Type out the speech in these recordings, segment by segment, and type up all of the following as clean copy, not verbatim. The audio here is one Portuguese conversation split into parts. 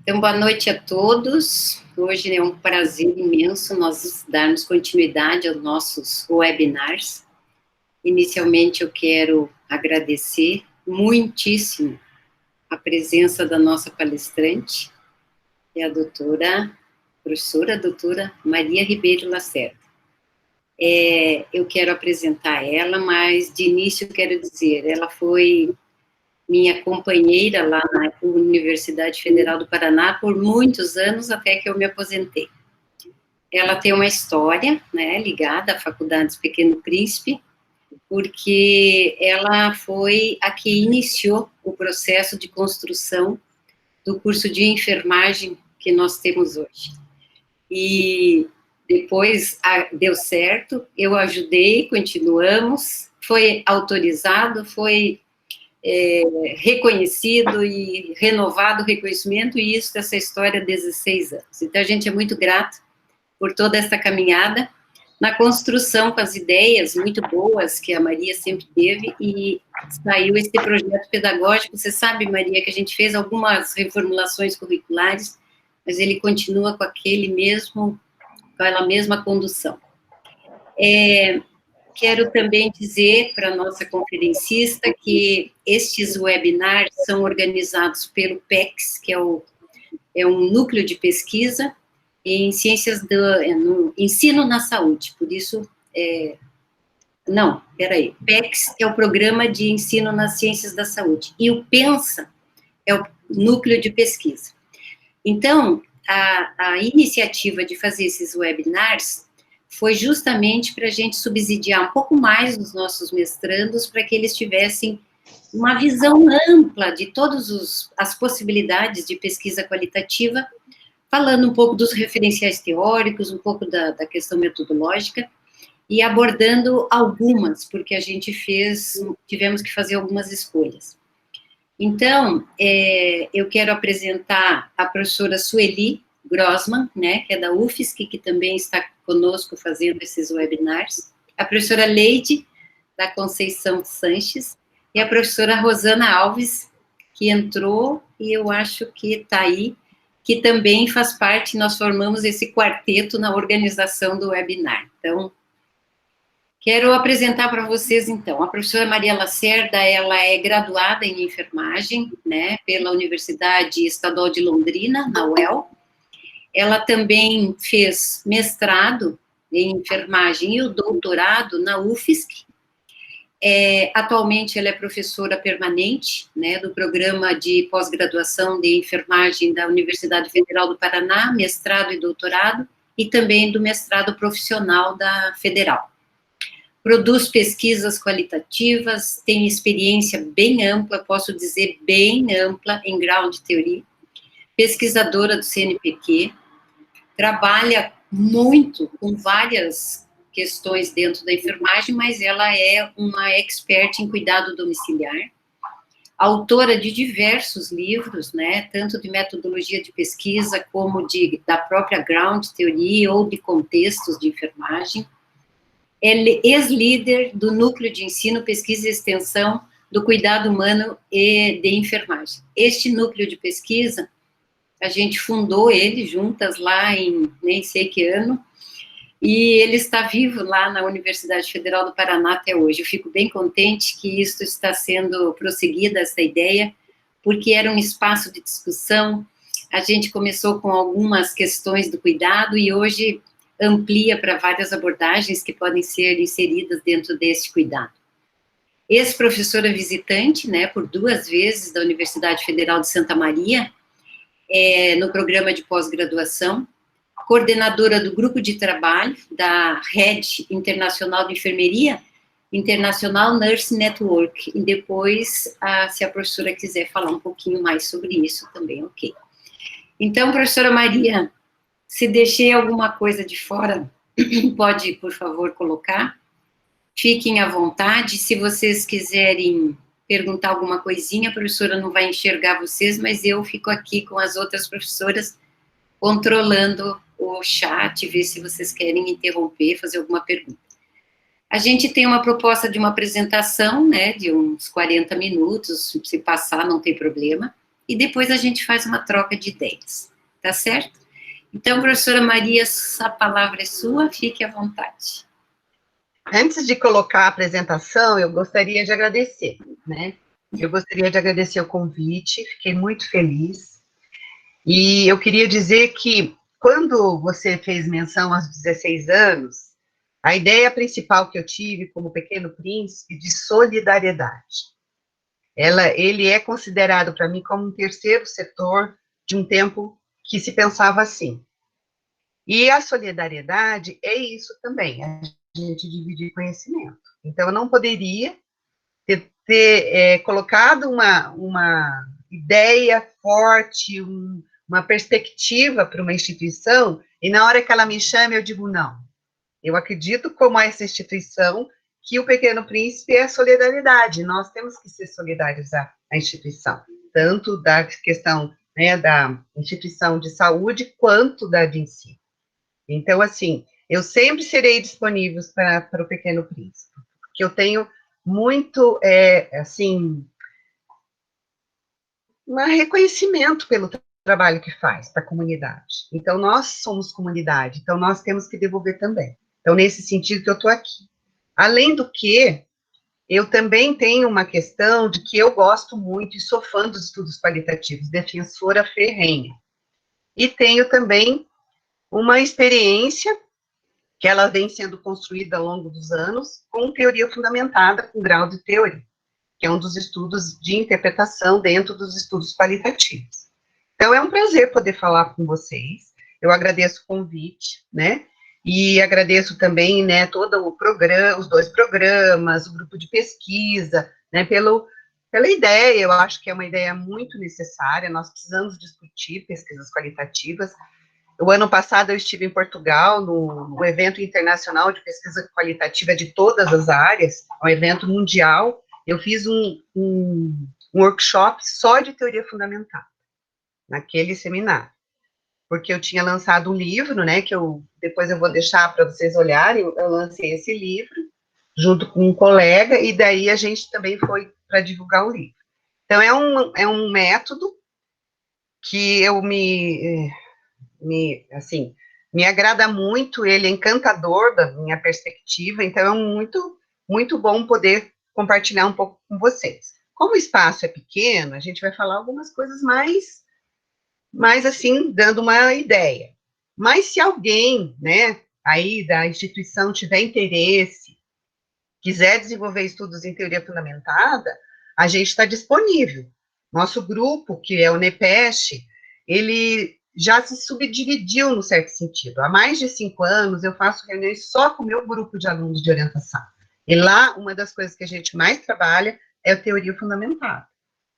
Então, boa noite a todos. Hoje é um prazer imenso nós darmos continuidade aos nossos webinars. Inicialmente, eu quero agradecer muitíssimo a presença da nossa palestrante, que é a professora doutora Maria Ribeiro Lacerda. Eu quero apresentar ela, mas de início eu quero dizer, ela foi minha companheira lá na Universidade Federal do Paraná por muitos anos, até que eu me aposentei. Ela tem uma história, né, ligada à Faculdade do Pequeno Príncipe, porque ela foi a que iniciou o processo de construção do curso de enfermagem que nós temos hoje. E depois deu certo, eu ajudei, continuamos, foi autorizado, foi reconhecido e renovado o reconhecimento, e isso dessa história há 16 anos. Então, a gente é muito grato por toda essa caminhada, na construção com as ideias muito boas que a Maria sempre teve, e saiu esse projeto pedagógico. Você sabe, Maria, que a gente fez algumas reformulações curriculares, mas ele continua com com aquela mesma condução. Quero também dizer para a nossa conferencista que estes webinars são organizados pelo PECS, que é um núcleo de pesquisa em ciências no ensino na saúde, por isso, PECS é o Programa de Ensino nas Ciências da Saúde, e o PENSA é o núcleo de pesquisa. Então, a iniciativa de fazer esses webinars foi justamente para a gente subsidiar um pouco mais os nossos mestrandos, para que eles tivessem uma visão ampla de todas as possibilidades de pesquisa qualitativa, falando um pouco dos referenciais teóricos, um pouco da questão metodológica, e abordando algumas, porque a gente tivemos que fazer algumas escolhas. Então, eu quero apresentar a professora Sueli Grossman, né, que é da UFSC, que também está conosco fazendo esses webinars, a professora Leide da Conceição Sanches, e a professora Rosana Alves, que entrou, e eu acho que está aí, que também faz parte, nós formamos esse quarteto na organização do webinar. Então, quero apresentar para vocês, então, a professora Maria Lacerda, ela é graduada em enfermagem, né, pela Universidade Estadual de Londrina, na UEL. Ela também fez mestrado em enfermagem e o doutorado na UFSC. Atualmente, ela é professora permanente, né, do programa de pós-graduação de enfermagem da Universidade Federal do Paraná, mestrado e doutorado, e também do mestrado profissional da Federal. Produz pesquisas qualitativas, tem experiência bem ampla, posso dizer bem ampla, em ground theory, pesquisadora do CNPq, trabalha muito com várias questões dentro da enfermagem, mas ela é uma expert em cuidado domiciliar, autora de diversos livros, né, tanto de metodologia de pesquisa, como da própria ground theory, ou de contextos de enfermagem. É ex-líder do Núcleo de Ensino, Pesquisa e Extensão do Cuidado Humano e de Enfermagem. Este núcleo de pesquisa, a gente fundou ele juntas lá em nem sei que ano, e ele está vivo lá na Universidade Federal do Paraná até hoje. Eu fico bem contente que isso está sendo prosseguida, essa ideia, porque era um espaço de discussão. A gente começou com algumas questões do cuidado e hoje amplia para várias abordagens que podem ser inseridas dentro desse cuidado. Ex-professora visitante, né, por 2 vezes da Universidade Federal de Santa Maria, no programa de pós-graduação, coordenadora do grupo de trabalho da Rede Internacional de Enfermeria, International Nurse Network, e depois, se a professora quiser falar um pouquinho mais sobre isso também, ok. Então, professora Maria, se deixei alguma coisa de fora, pode, por favor, colocar. Fiquem à vontade, se vocês quiserem perguntar alguma coisinha, a professora não vai enxergar vocês, mas eu fico aqui com as outras professoras, controlando o chat, ver se vocês querem interromper, fazer alguma pergunta. A gente tem uma proposta de uma apresentação, né, de uns 40 minutos, se passar não tem problema, e depois a gente faz uma troca de ideias, tá certo? Então, professora Maria, a palavra é sua, fique à vontade. Antes de colocar a apresentação, eu gostaria de agradecer, né? Eu gostaria de agradecer o convite, fiquei muito feliz. E eu queria dizer que, quando você fez menção aos 16 anos, a ideia principal que eu tive como Pequeno Príncipe de solidariedade. Ele é considerado para mim como um terceiro setor de um tempo que se pensava assim. E a solidariedade é isso também, a gente dividir conhecimento. Então, eu não poderia ter colocado uma ideia forte, uma perspectiva para uma instituição, e na hora que ela me chama, eu digo não. Eu acredito, como essa instituição, que o Pequeno Príncipe é solidariedade. Nós temos que ser solidários à instituição, tanto da questão, né, da instituição de saúde, quanto da de ensino. Então, assim, eu sempre serei disponível para o Pequeno Príncipe, porque eu tenho muito, assim, um reconhecimento pelo trabalho que faz para a comunidade. Então, nós somos comunidade, então nós temos que devolver também. Então, nesse sentido que eu estou aqui. Além do que, eu também tenho uma questão de que eu gosto muito e sou fã dos estudos qualitativos, defensora ferrenha. E tenho também uma experiência que ela vem sendo construída ao longo dos anos com teoria fundamentada, com grau de teoria, que é um dos estudos de interpretação dentro dos estudos qualitativos. Então, é um prazer poder falar com vocês. Eu agradeço o convite, né? E agradeço também, né, todo o programa, os 2 programas, o grupo de pesquisa, né, pela ideia. Eu acho que é uma ideia muito necessária. Nós precisamos discutir pesquisas qualitativas. O ano passado eu estive em Portugal, no evento internacional de pesquisa qualitativa de todas as áreas, um evento mundial. Eu fiz um workshop só de teoria fundamental, naquele seminário, porque eu tinha lançado um livro, né, que depois eu vou deixar para vocês olharem. Eu lancei esse livro, junto com um colega, e daí a gente também foi para divulgar o livro. Então, é um método que eu assim, me agrada muito, ele é encantador da minha perspectiva, então é muito bom poder compartilhar um pouco com vocês. Como o espaço é pequeno, a gente vai falar algumas coisas mais assim, dando uma ideia. Mas se alguém, né, aí da instituição tiver interesse, quiser desenvolver estudos em teoria fundamentada, a gente está disponível. Nosso grupo, que é o NEPEST, ele já se subdividiu no certo sentido. Há mais de 5 anos, eu faço reuniões só com o meu grupo de alunos de orientação. E lá, uma das coisas que a gente mais trabalha é a teoria fundamentada,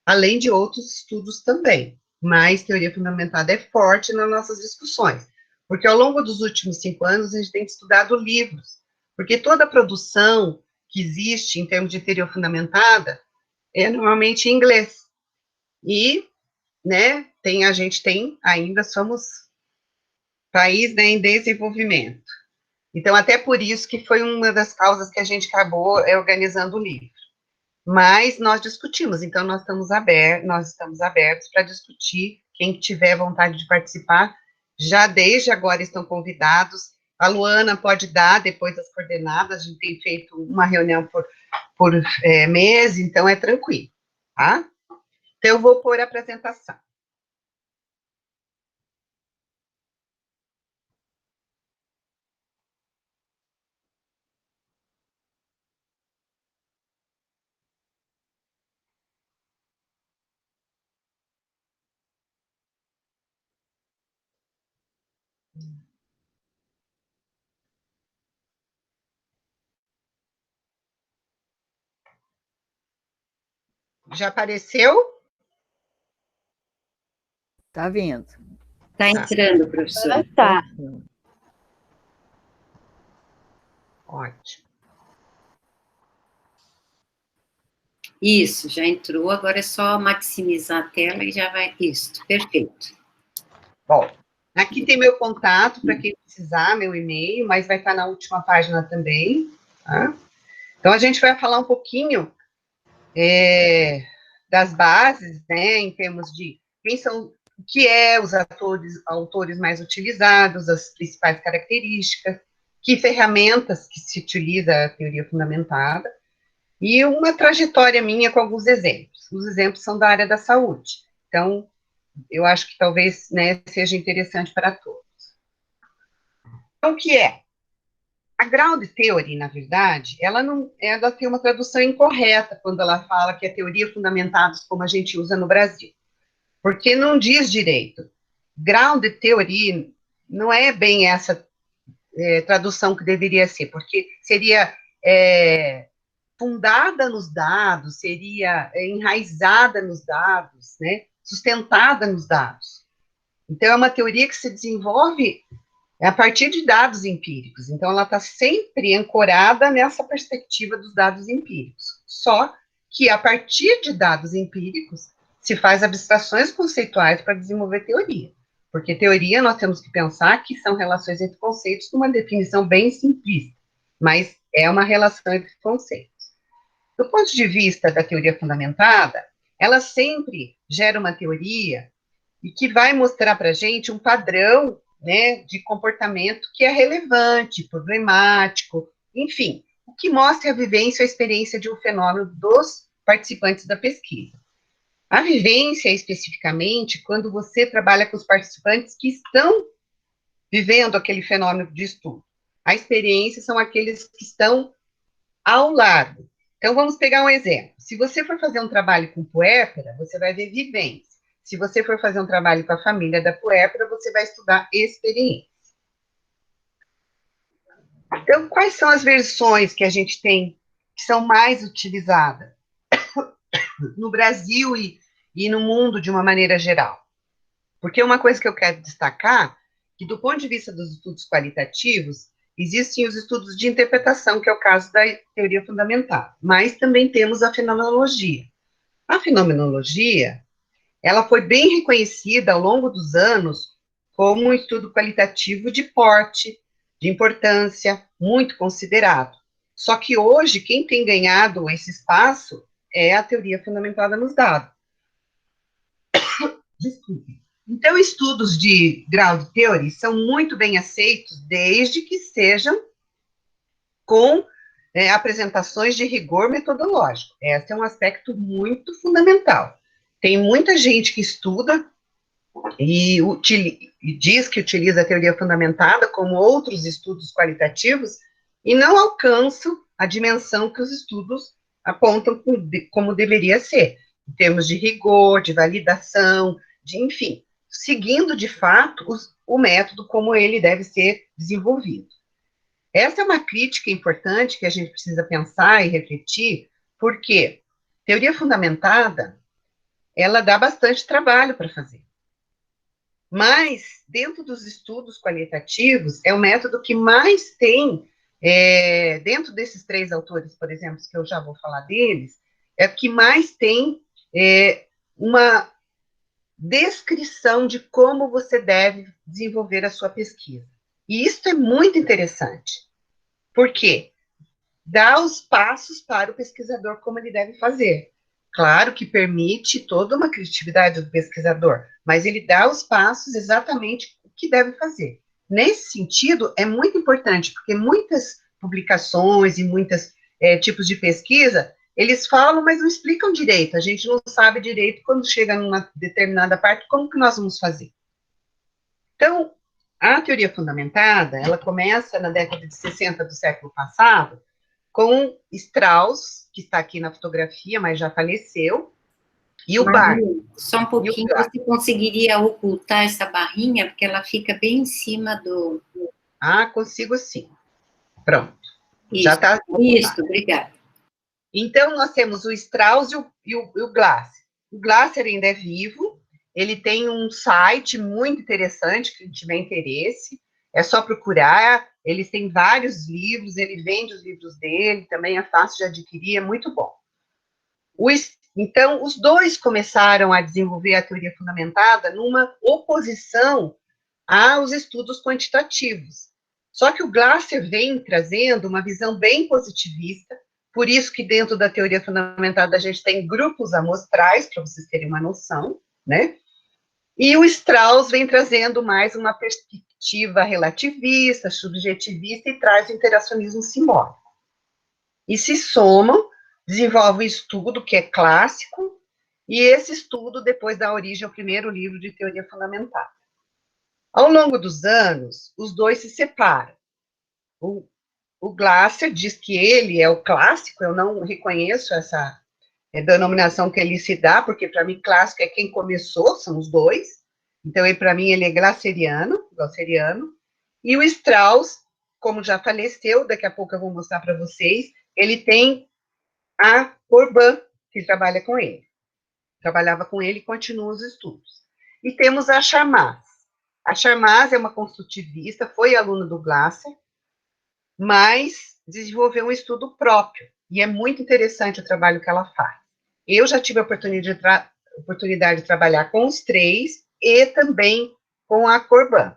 além de outros estudos também. Mas teoria fundamentada é forte nas nossas discussões, porque ao longo dos últimos 5 anos, a gente tem estudado livros, porque toda a produção que existe em termos de teoria fundamentada é normalmente em inglês. E, né, a gente tem, ainda somos país, né, em desenvolvimento. Então, até por isso que foi uma das causas que a gente acabou organizando o livro. Mas nós discutimos, então nós estamos abertos para discutir. Quem tiver vontade de participar, já desde agora estão convidados. A Luana pode dar depois as coordenadas, a gente tem feito uma reunião por mês, então é tranquilo, tá? Então eu vou pôr a apresentação. Já apareceu? Tá vindo. Está entrando, professora. Tá. Ótimo. Isso, já entrou, agora é só maximizar a tela e já vai. Isso, perfeito. Bom, aqui tem meu contato para quem precisar, meu e-mail, mas vai estar na última página também, tá? Então, a gente vai falar um pouquinho das bases, né, em termos de quem são, o que é os autores mais utilizados, as principais características, que ferramentas que se utiliza a teoria fundamentada, e uma trajetória minha com alguns exemplos. Os exemplos são da área da saúde. Então, eu acho que talvez, né, seja interessante para todos. Então, o que é? A ground theory, na verdade, ela tem uma tradução incorreta quando ela fala que é teoria fundamentada como a gente usa no Brasil, porque não diz direito. Ground theory não é bem essa tradução que deveria ser, porque seria fundada nos dados, seria enraizada nos dados, né, sustentada nos dados. Então, é uma teoria que se desenvolve a partir de dados empíricos. Então, ela está sempre ancorada nessa perspectiva dos dados empíricos. Só que, a partir de dados empíricos, se faz abstrações conceituais para desenvolver teoria. Porque teoria, nós temos que pensar que são relações entre conceitos com uma definição bem simplista, mas é uma relação entre conceitos. Do ponto de vista da teoria fundamentada, ela sempre gera uma teoria e que vai mostrar para a gente um padrão, né, de comportamento que é relevante, problemático, enfim, o que mostra a vivência ou a experiência de um fenômeno dos participantes da pesquisa. A vivência, especificamente, quando você trabalha com os participantes que estão vivendo aquele fenômeno de estudo. A experiência são aqueles que estão ao lado. Então, vamos pegar um exemplo. Se você for fazer um trabalho com puérpera, você vai ver vivência. Se você for fazer um trabalho com a família da puérpera, você vai estudar experiência. Então, quais são as versões que a gente tem que são mais utilizadas no Brasil e no mundo de uma maneira geral? Porque uma coisa que eu quero destacar, que do ponto de vista dos estudos qualitativos, existem os estudos de interpretação, que é o caso da teoria fundamental, mas também temos a fenomenologia. A fenomenologia, ela foi bem reconhecida ao longo dos anos como um estudo qualitativo de porte, de importância, muito considerado. Só que hoje, quem tem ganhado esse espaço é a teoria fundamentada nos dados. Desculpe. Então, estudos de ground theory são muito bem aceitos, desde que sejam com apresentações de rigor metodológico. Esse é um aspecto muito fundamental. Tem muita gente que estuda e diz que utiliza a teoria fundamentada, como outros estudos qualitativos, e não alcançam a dimensão que os estudos apontam como deveria ser, em termos de rigor, de validação, enfim, seguindo, de fato, o método como ele deve ser desenvolvido. Essa é uma crítica importante que a gente precisa pensar e refletir, porque teoria fundamentada, ela dá bastante trabalho para fazer. Mas, dentro dos estudos qualitativos, é o método que mais tem, dentro desses 3 autores, por exemplo, que eu já vou falar deles, é o que mais tem uma descrição de como você deve desenvolver a sua pesquisa. E isso é muito interessante, porque dá os passos para o pesquisador como ele deve fazer. Claro que permite toda uma criatividade do pesquisador, mas ele dá os passos exatamente o que deve fazer. Nesse sentido, é muito importante, porque muitas publicações e muitos tipos de pesquisa, eles falam, mas não explicam direito. A gente não sabe direito, quando chega numa determinada parte, como que nós vamos fazer. Então, a teoria fundamentada, ela começa na década de 60 do século passado, com Strauss, que está aqui na fotografia, mas já faleceu, e o Barr. Só um pouquinho, você conseguiria ocultar essa barrinha, porque ela fica bem em cima do... Ah, consigo sim. Pronto. Isso, já está. Isso, obrigada. Então, nós temos o Strauss e o Glasser. O Glasser ainda é vivo, ele tem um site muito interessante, quem tiver interesse, é só procurar, eles têm vários livros, ele vende os livros dele, também é fácil de adquirir, é muito bom. Então, os dois começaram a desenvolver a teoria fundamentada numa oposição aos estudos quantitativos. Só que o Glasser vem trazendo uma visão bem positivista, por isso que dentro da teoria fundamentada a gente tem grupos amostrais, para vocês terem uma noção, né? E o Strauss vem trazendo mais uma perspectiva relativista, subjetivista, e traz o interacionismo simbólico. E se somam, desenvolve um estudo que é clássico, e esse estudo depois dá origem ao primeiro livro de teoria fundamental. Ao longo dos anos, os dois se separam. O Glasser diz que ele é o clássico, eu não reconheço essa denominação que ele se dá, porque para mim clássico é quem começou, são os dois. Então, para mim, ele é glasseriano, e o Strauss, como já faleceu, daqui a pouco eu vou mostrar para vocês, ele tem a Corbin, que trabalha com ele. Trabalhava com ele e continua os estudos. E temos a Charmas. A Charmas é uma construtivista, foi aluna do Glasser, mas desenvolveu um estudo próprio, e é muito interessante o trabalho que ela faz. Eu já tive a oportunidade de trabalhar com os três, e também com a Corbin.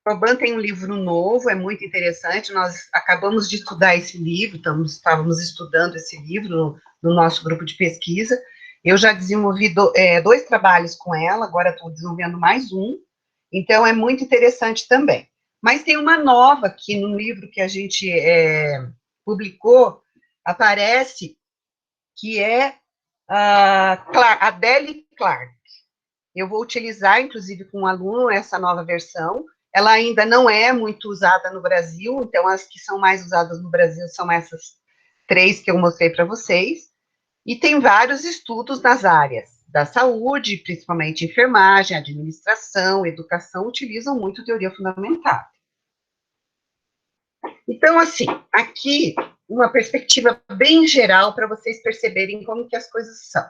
Corbin tem um livro novo, é muito interessante, nós acabamos de estudar esse livro, estávamos estudando esse livro no nosso grupo de pesquisa. Eu já desenvolvi dois trabalhos com ela, agora estou desenvolvendo mais um, então é muito interessante também. Mas tem uma nova que no livro que a gente publicou, aparece, que é a Adele Clark. Eu vou utilizar, inclusive, com um aluno, essa nova versão. Ela ainda não é muito usada no Brasil, então as que são mais usadas no Brasil são essas três que eu mostrei para vocês. E tem vários estudos nas áreas da saúde, principalmente enfermagem, administração, educação, utilizam muito teoria fundamental. Então, assim, aqui, uma perspectiva bem geral para vocês perceberem como que as coisas são.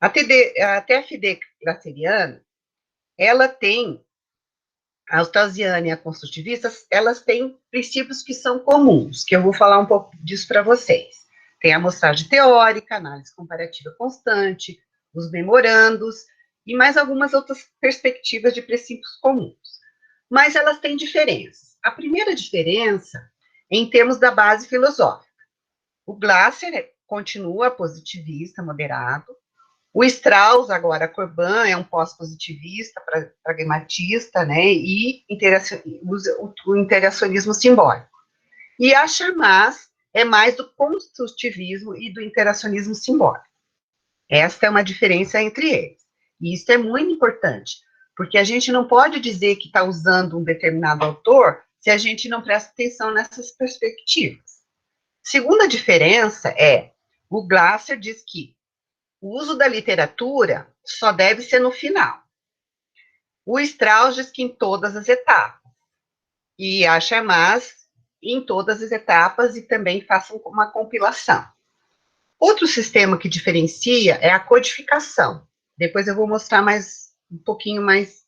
A TFD glasseriana, ela tem, a Straussiana e a construtivista, elas têm princípios que são comuns, que eu vou falar um pouco disso para vocês. Tem a amostragem teórica, análise comparativa constante, os memorandos, e mais algumas outras perspectivas de princípios comuns. Mas elas têm diferenças. A primeira diferença é em termos da base filosófica. O Glasser continua positivista, moderado. O Strauss, agora, Corbin, é um pós-positivista, pragmatista, né, e usa o interacionismo simbólico. E a Charmas é mais do construtivismo e do interacionismo simbólico. Esta é uma diferença entre eles. E isso é muito importante, porque a gente não pode dizer que está usando um determinado autor se a gente não presta atenção nessas perspectivas. Segunda diferença é, o Glasser diz que o uso da literatura só deve ser no final. O Strauss diz que em todas as etapas. E a Charmas em todas as etapas e também façam uma compilação. Outro sistema que diferencia é a codificação. Depois eu vou mostrar um pouquinho mais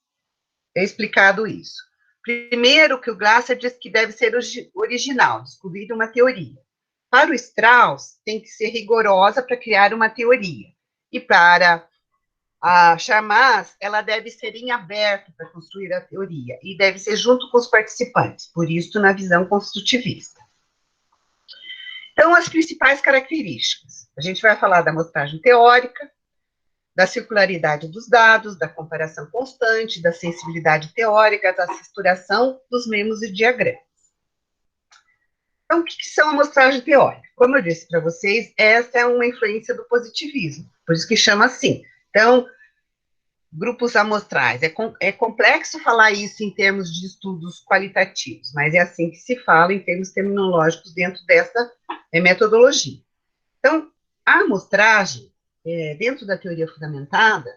explicado isso. Primeiro, que o Glasser diz que deve ser original, descobrir uma teoria. Para o Strauss, tem que ser rigorosa para criar uma teoria. E para a Charmas, ela deve ser em aberto para construir a teoria, e deve ser junto com os participantes, por isso na visão construtivista. Então, as principais características. A gente vai falar da amostragem teórica, da circularidade dos dados, da comparação constante, da sensibilidade teórica, da estruturação dos memos e diagramas. Então, o que são a amostragem teórica? Como eu disse para vocês, essa é uma influência do positivismo, por isso que chama assim. Então, grupos amostrais. É complexo falar isso em termos de estudos qualitativos, mas é assim que se fala em termos terminológicos dentro dessa metodologia. Então, a amostragem, dentro da teoria fundamentada,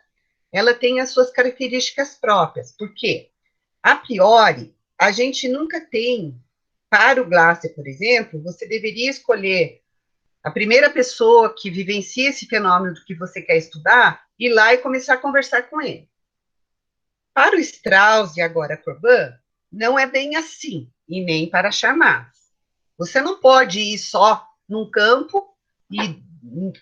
ela tem as suas características próprias, porque, a priori, a gente nunca tem, para o Glasser, por exemplo, você deveria escolher a primeira pessoa que vivencia esse fenômeno que você quer estudar, ir lá e começar a conversar com ele. Para o Strauss e agora a Corbin, não é bem assim, e nem para Charmas. Você não pode ir só num campo e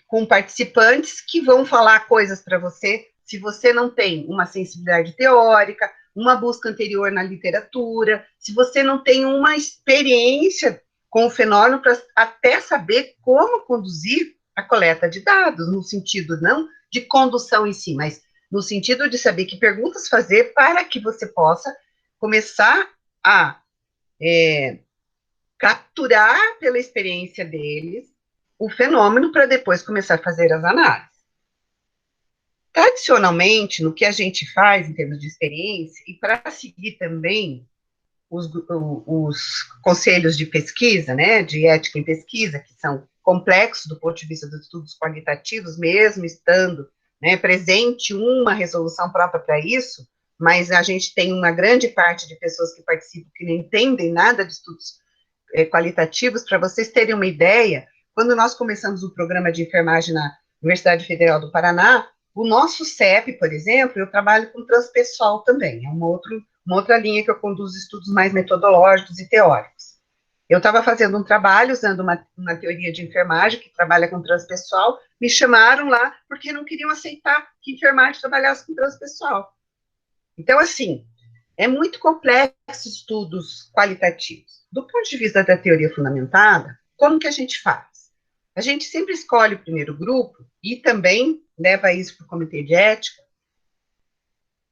com participantes que vão falar coisas para você, se você não tem uma sensibilidade teórica, uma busca anterior na literatura, se você não tem uma experiência com o fenômeno para até saber como conduzir a coleta de dados, no sentido não de condução em si, mas no sentido de saber que perguntas fazer para que você possa começar a capturar pela experiência deles o fenômeno para depois começar a fazer as análises. Tradicionalmente, no que a gente faz em termos de experiência, e para seguir também os conselhos de pesquisa, né, de ética em pesquisa, que são complexos do ponto de vista dos estudos qualitativos, mesmo estando, né, presente uma resolução própria para isso, mas a gente tem uma grande parte de pessoas que participam que não entendem nada de estudos qualitativos. Para vocês terem uma ideia, quando nós começamos o programa de enfermagem na Universidade Federal do Paraná, o nosso CEP, por exemplo, eu trabalho com transpessoal também, é uma outra linha que eu conduzo estudos mais metodológicos e teóricos. Eu estava fazendo um trabalho usando uma teoria de enfermagem que trabalha com transpessoal, me chamaram lá porque não queriam aceitar que enfermagem trabalhasse com transpessoal. Então, assim, é muito complexo estudos qualitativos. Do ponto de vista da teoria fundamentada, como que a gente faz? A gente sempre escolhe o primeiro grupo e também leva isso para o comitê de ética,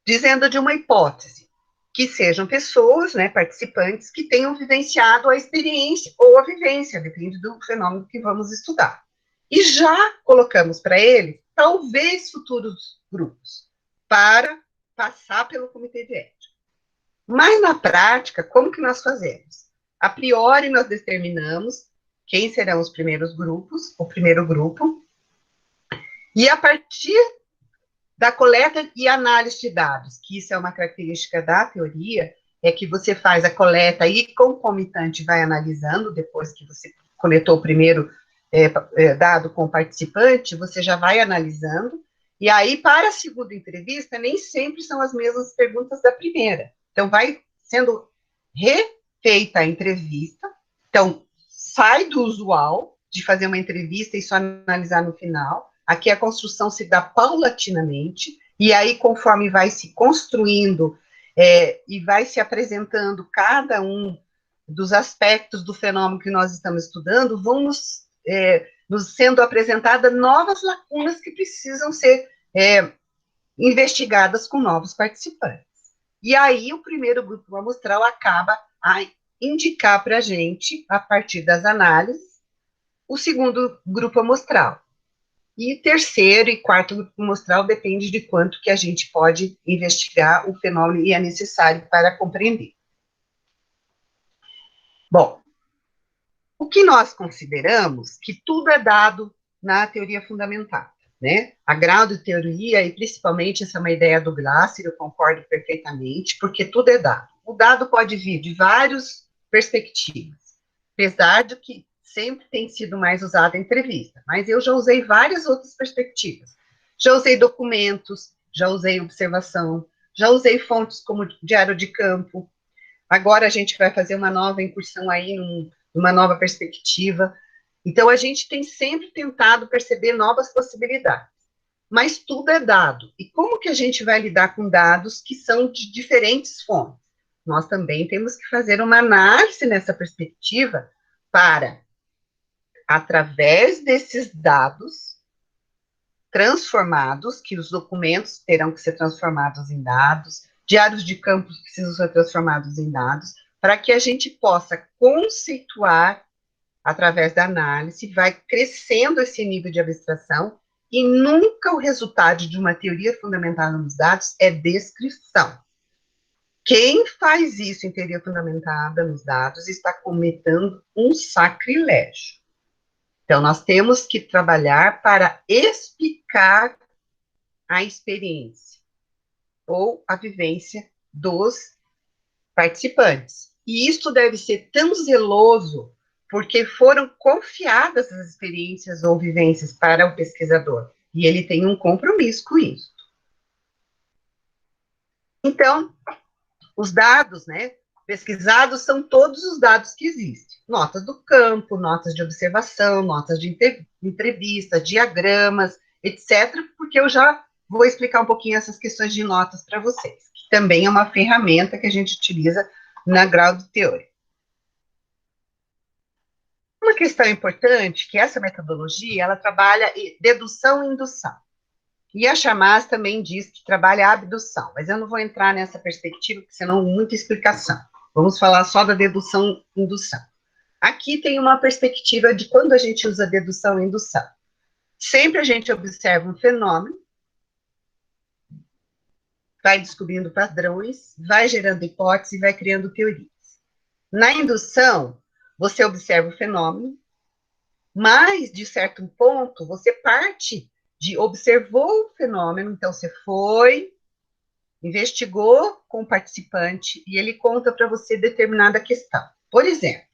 dizendo de uma hipótese, que sejam pessoas, né, participantes, que tenham vivenciado a experiência ou a vivência, depende do fenômeno que vamos estudar. E já colocamos para eles, talvez, futuros grupos, para passar pelo comitê de ética. Mas, na prática, como que nós fazemos? A priori, nós determinamos quem serão os primeiros grupos, o primeiro grupo, e a partir da coleta e análise de dados, que isso é uma característica da teoria, é que você faz a coleta e concomitante vai analisando, depois que você coletou o primeiro dado com o participante, você já vai analisando, e aí, para a segunda entrevista, nem sempre são as mesmas perguntas da primeira. Então, vai sendo refeita a entrevista, então, sai do usual de fazer uma entrevista e só analisar no final. Aqui a construção se dá paulatinamente, e aí, conforme vai se construindo e vai se apresentando cada um dos aspectos do fenômeno que nós estamos estudando, vão nos sendo apresentadas novas lacunas que precisam ser investigadas com novos participantes. E aí, o primeiro grupo amostral acaba a indicar para a gente, a partir das análises, o segundo grupo amostral. E terceiro e quarto grupo amostral depende de quanto que a gente pode investigar o fenômeno e é necessário para compreender. Bom, o que nós consideramos que tudo é dado na teoria fundamentada, né? A grau de teoria, e principalmente essa é uma ideia do Glasser, eu concordo perfeitamente, porque tudo é dado. O dado pode vir de várias perspectivas, apesar de que sempre tem sido mais usado em entrevista, mas eu já usei várias outras perspectivas. Já usei documentos, já usei observação, já usei fontes como diário de campo. Agora a gente vai fazer uma nova incursão aí numa nova perspectiva. Então, a gente tem sempre tentado perceber novas possibilidades. Mas tudo é dado. E como que a gente vai lidar com dados que são de diferentes fontes? Nós também temos que fazer uma análise nessa perspectiva para, através desses dados transformados, que os documentos terão que ser transformados em dados, diários de campo precisam ser transformados em dados, para que a gente possa conceituar, através da análise, vai crescendo esse nível de abstração, e nunca o resultado de uma teoria fundamentada nos dados é descrição. Quem faz isso em teoria fundamentada nos dados está cometendo um sacrilégio. Então, nós temos que trabalhar para explicar a experiência ou a vivência dos participantes. E isso deve ser tão zeloso porque foram confiadas as experiências ou vivências para o pesquisador, e ele tem um compromisso com isso. Então, os dados, né, pesquisados são todos os dados que existem. Notas do campo, notas de observação, notas de entrevista, diagramas, etc., porque eu já vou explicar um pouquinho essas questões de notas para vocês, que também é uma ferramenta que a gente utiliza na grau de teoria. Uma questão importante, que essa metodologia, ela trabalha dedução e indução. E a Hamas também diz que trabalha a abdução, mas eu não vou entrar nessa perspectiva, porque senão muita explicação. Vamos falar só da dedução e indução. Aqui tem uma perspectiva de quando a gente usa dedução e indução. Sempre a gente observa um fenômeno, vai descobrindo padrões, vai gerando hipóteses e vai criando teorias. Na indução, você observa o fenômeno, mas, de certo ponto, você parte de observou o fenômeno, então você foi, investigou com o participante e ele conta para você determinada questão. Por exemplo,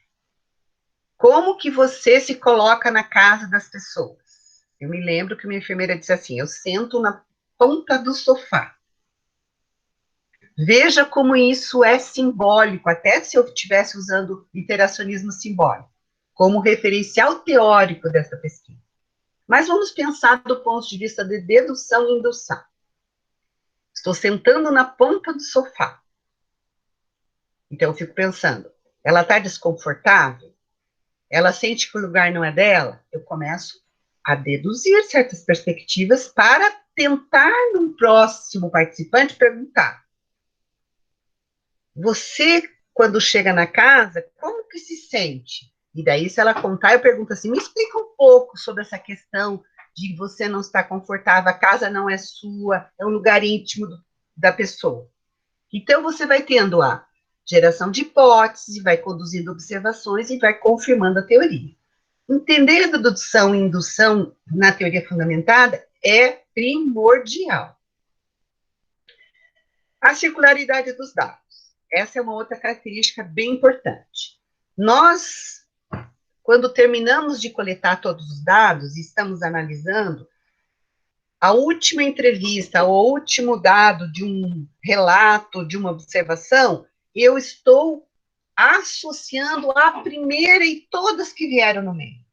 como que você se coloca na casa das pessoas? Eu me lembro que minha enfermeira disse assim, eu sento na ponta do sofá. Veja como isso é simbólico, até se eu estivesse usando interacionismo simbólico, como referencial teórico dessa pesquisa. Mas vamos pensar do ponto de vista de dedução e indução. Estou sentando na ponta do sofá. Então, eu fico pensando, ela está desconfortável? Ela sente que o lugar não é dela? Eu começo a deduzir certas perspectivas para tentar, num próximo participante, perguntar: você, quando chega na casa, como que se sente? E daí, se ela contar, eu pergunto assim, me explica um pouco sobre essa questão de você não estar confortável, a casa não é sua, é um lugar íntimo da pessoa. Então, você vai tendo a geração de hipóteses, vai conduzindo observações e vai confirmando a teoria. Entender a dedução e indução na teoria fundamentada é primordial. A circularidade dos dados. Essa é uma outra característica bem importante. Nós, quando terminamos de coletar todos os dados e estamos analisando, a última entrevista, o último dado de um relato, de uma observação, eu estou associando a primeira e todas que vieram no meio.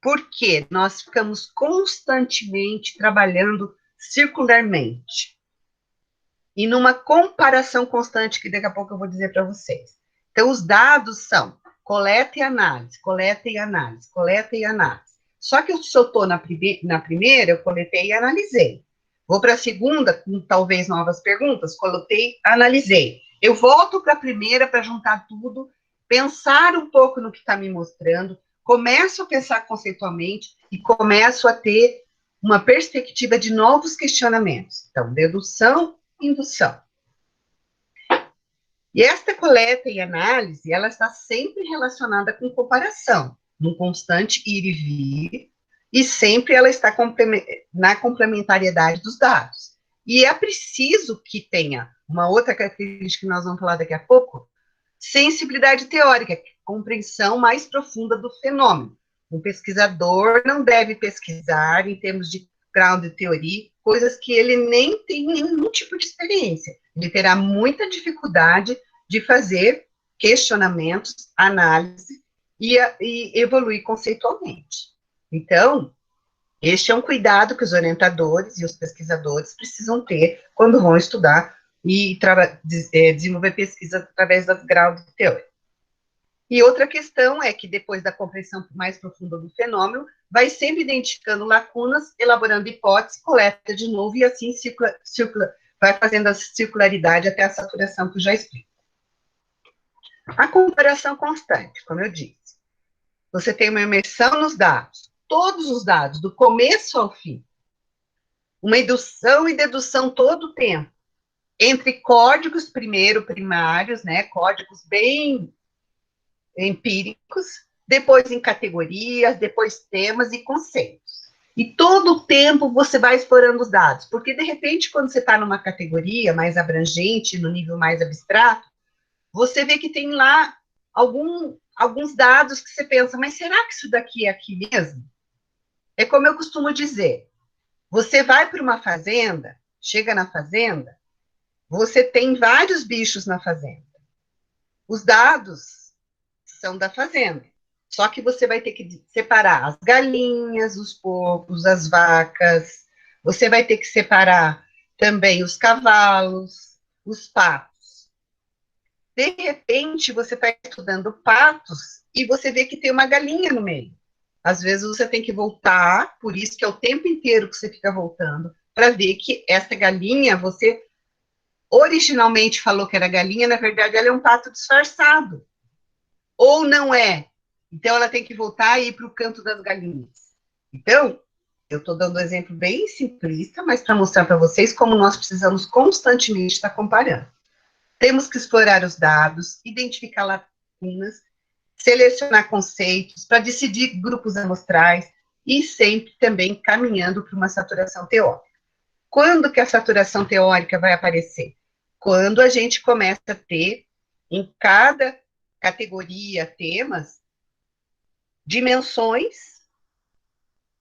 Porque nós ficamos constantemente trabalhando circularmente. E numa comparação constante, que daqui a pouco eu vou dizer para vocês. Então, os dados são coleta e análise, coleta e análise, coleta e análise. Só que se eu estou na primeira, eu coletei e analisei. Vou para a segunda, com talvez novas perguntas, coletei, analisei. Eu volto para a primeira para juntar tudo, pensar um pouco no que está me mostrando, começo a pensar conceitualmente e começo a ter uma perspectiva de novos questionamentos. Então, dedução, indução. E esta coleta e análise, ela está sempre relacionada com comparação, num constante ir e vir, e sempre ela está na complementariedade dos dados. E é preciso que tenha uma outra característica que nós vamos falar daqui a pouco, sensibilidade teórica, compreensão mais profunda do fenômeno. Um pesquisador não deve pesquisar em termos de grau de teoria, coisas que ele nem tem nenhum tipo de experiência. Ele terá muita dificuldade de fazer questionamentos, análise e evoluir conceitualmente. Então, este é um cuidado que os orientadores e os pesquisadores precisam ter quando vão estudar e desenvolver pesquisa através do grau de teoria. E outra questão é que, depois da compreensão mais profunda do fenômeno, vai sempre identificando lacunas, elaborando hipóteses, coleta de novo, e assim vai fazendo a circularidade até a saturação, que eu já explico. A comparação constante, como eu disse. Você tem uma imersão nos dados, todos os dados, do começo ao fim. Uma indução e dedução todo o tempo. Entre códigos, primeiro, primários, né, códigos bem empíricos, depois em categorias, depois temas e conceitos. E todo o tempo você vai explorando os dados, porque, de repente, quando você está numa categoria mais abrangente, no nível mais abstrato, você vê que tem lá alguns dados que você pensa, mas será que isso daqui é aqui mesmo? É como eu costumo dizer, você vai para uma fazenda, chega na fazenda, você tem vários bichos na fazenda. Os dados são da fazenda. Só que você vai ter que separar as galinhas, os porcos, as vacas. Você vai ter que separar também os cavalos, os patos. De repente, você está estudando patos e você vê que tem uma galinha no meio. Às vezes você tem que voltar, por isso que é o tempo inteiro que você fica voltando, para ver que essa galinha, você originalmente falou que era galinha, na verdade ela é um pato disfarçado. Ou não é. Então ela tem que voltar e ir para o canto das galinhas. Então, eu estou dando um exemplo bem simplista, mas para mostrar para vocês como nós precisamos constantemente estar comparando. Temos que explorar os dados, identificar lacunas, selecionar conceitos para decidir grupos amostrais e sempre também caminhando para uma saturação teórica. Quando que a saturação teórica vai aparecer? Quando a gente começa a ter, em cada categoria, temas, dimensões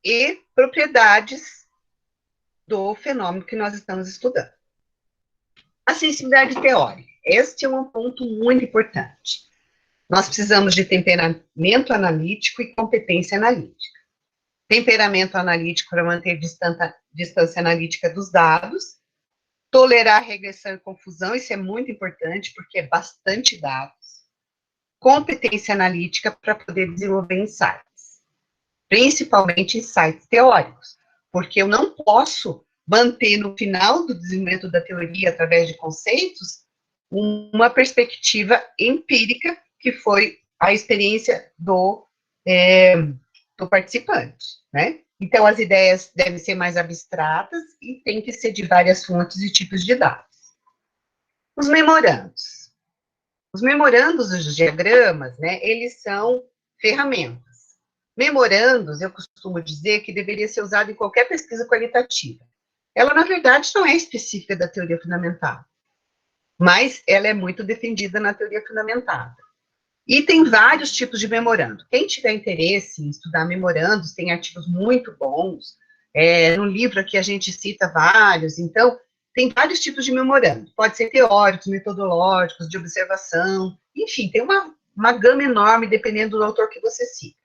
e propriedades do fenômeno que nós estamos estudando. A sensibilidade teórica. Este é um ponto muito importante. Nós precisamos de temperamento analítico e competência analítica. Temperamento analítico para manter distância analítica dos dados, tolerar regressão e confusão, isso é muito importante, porque é bastante dados. Competência analítica para poder desenvolver insights, principalmente insights teóricos, porque eu não posso manter no final do desenvolvimento da teoria, através de conceitos, uma perspectiva empírica, que foi a experiência do participante, né? Então, as ideias devem ser mais abstratas e tem que ser de várias fontes e tipos de dados. Os memorandos. Os memorandos dos diagramas, né, eles são ferramentas. Memorandos, eu costumo dizer que deveria ser usado em qualquer pesquisa qualitativa. Ela, na verdade, não é específica da teoria fundamentada, mas ela é muito defendida na teoria fundamentada. E tem vários tipos de memorando. Quem tiver interesse em estudar memorandos, tem artigos muito bons. No livro aqui a gente cita vários. Então, tem vários tipos de memorando. Pode ser teóricos, metodológicos, de observação. Enfim, tem uma gama enorme, dependendo do autor que você cita.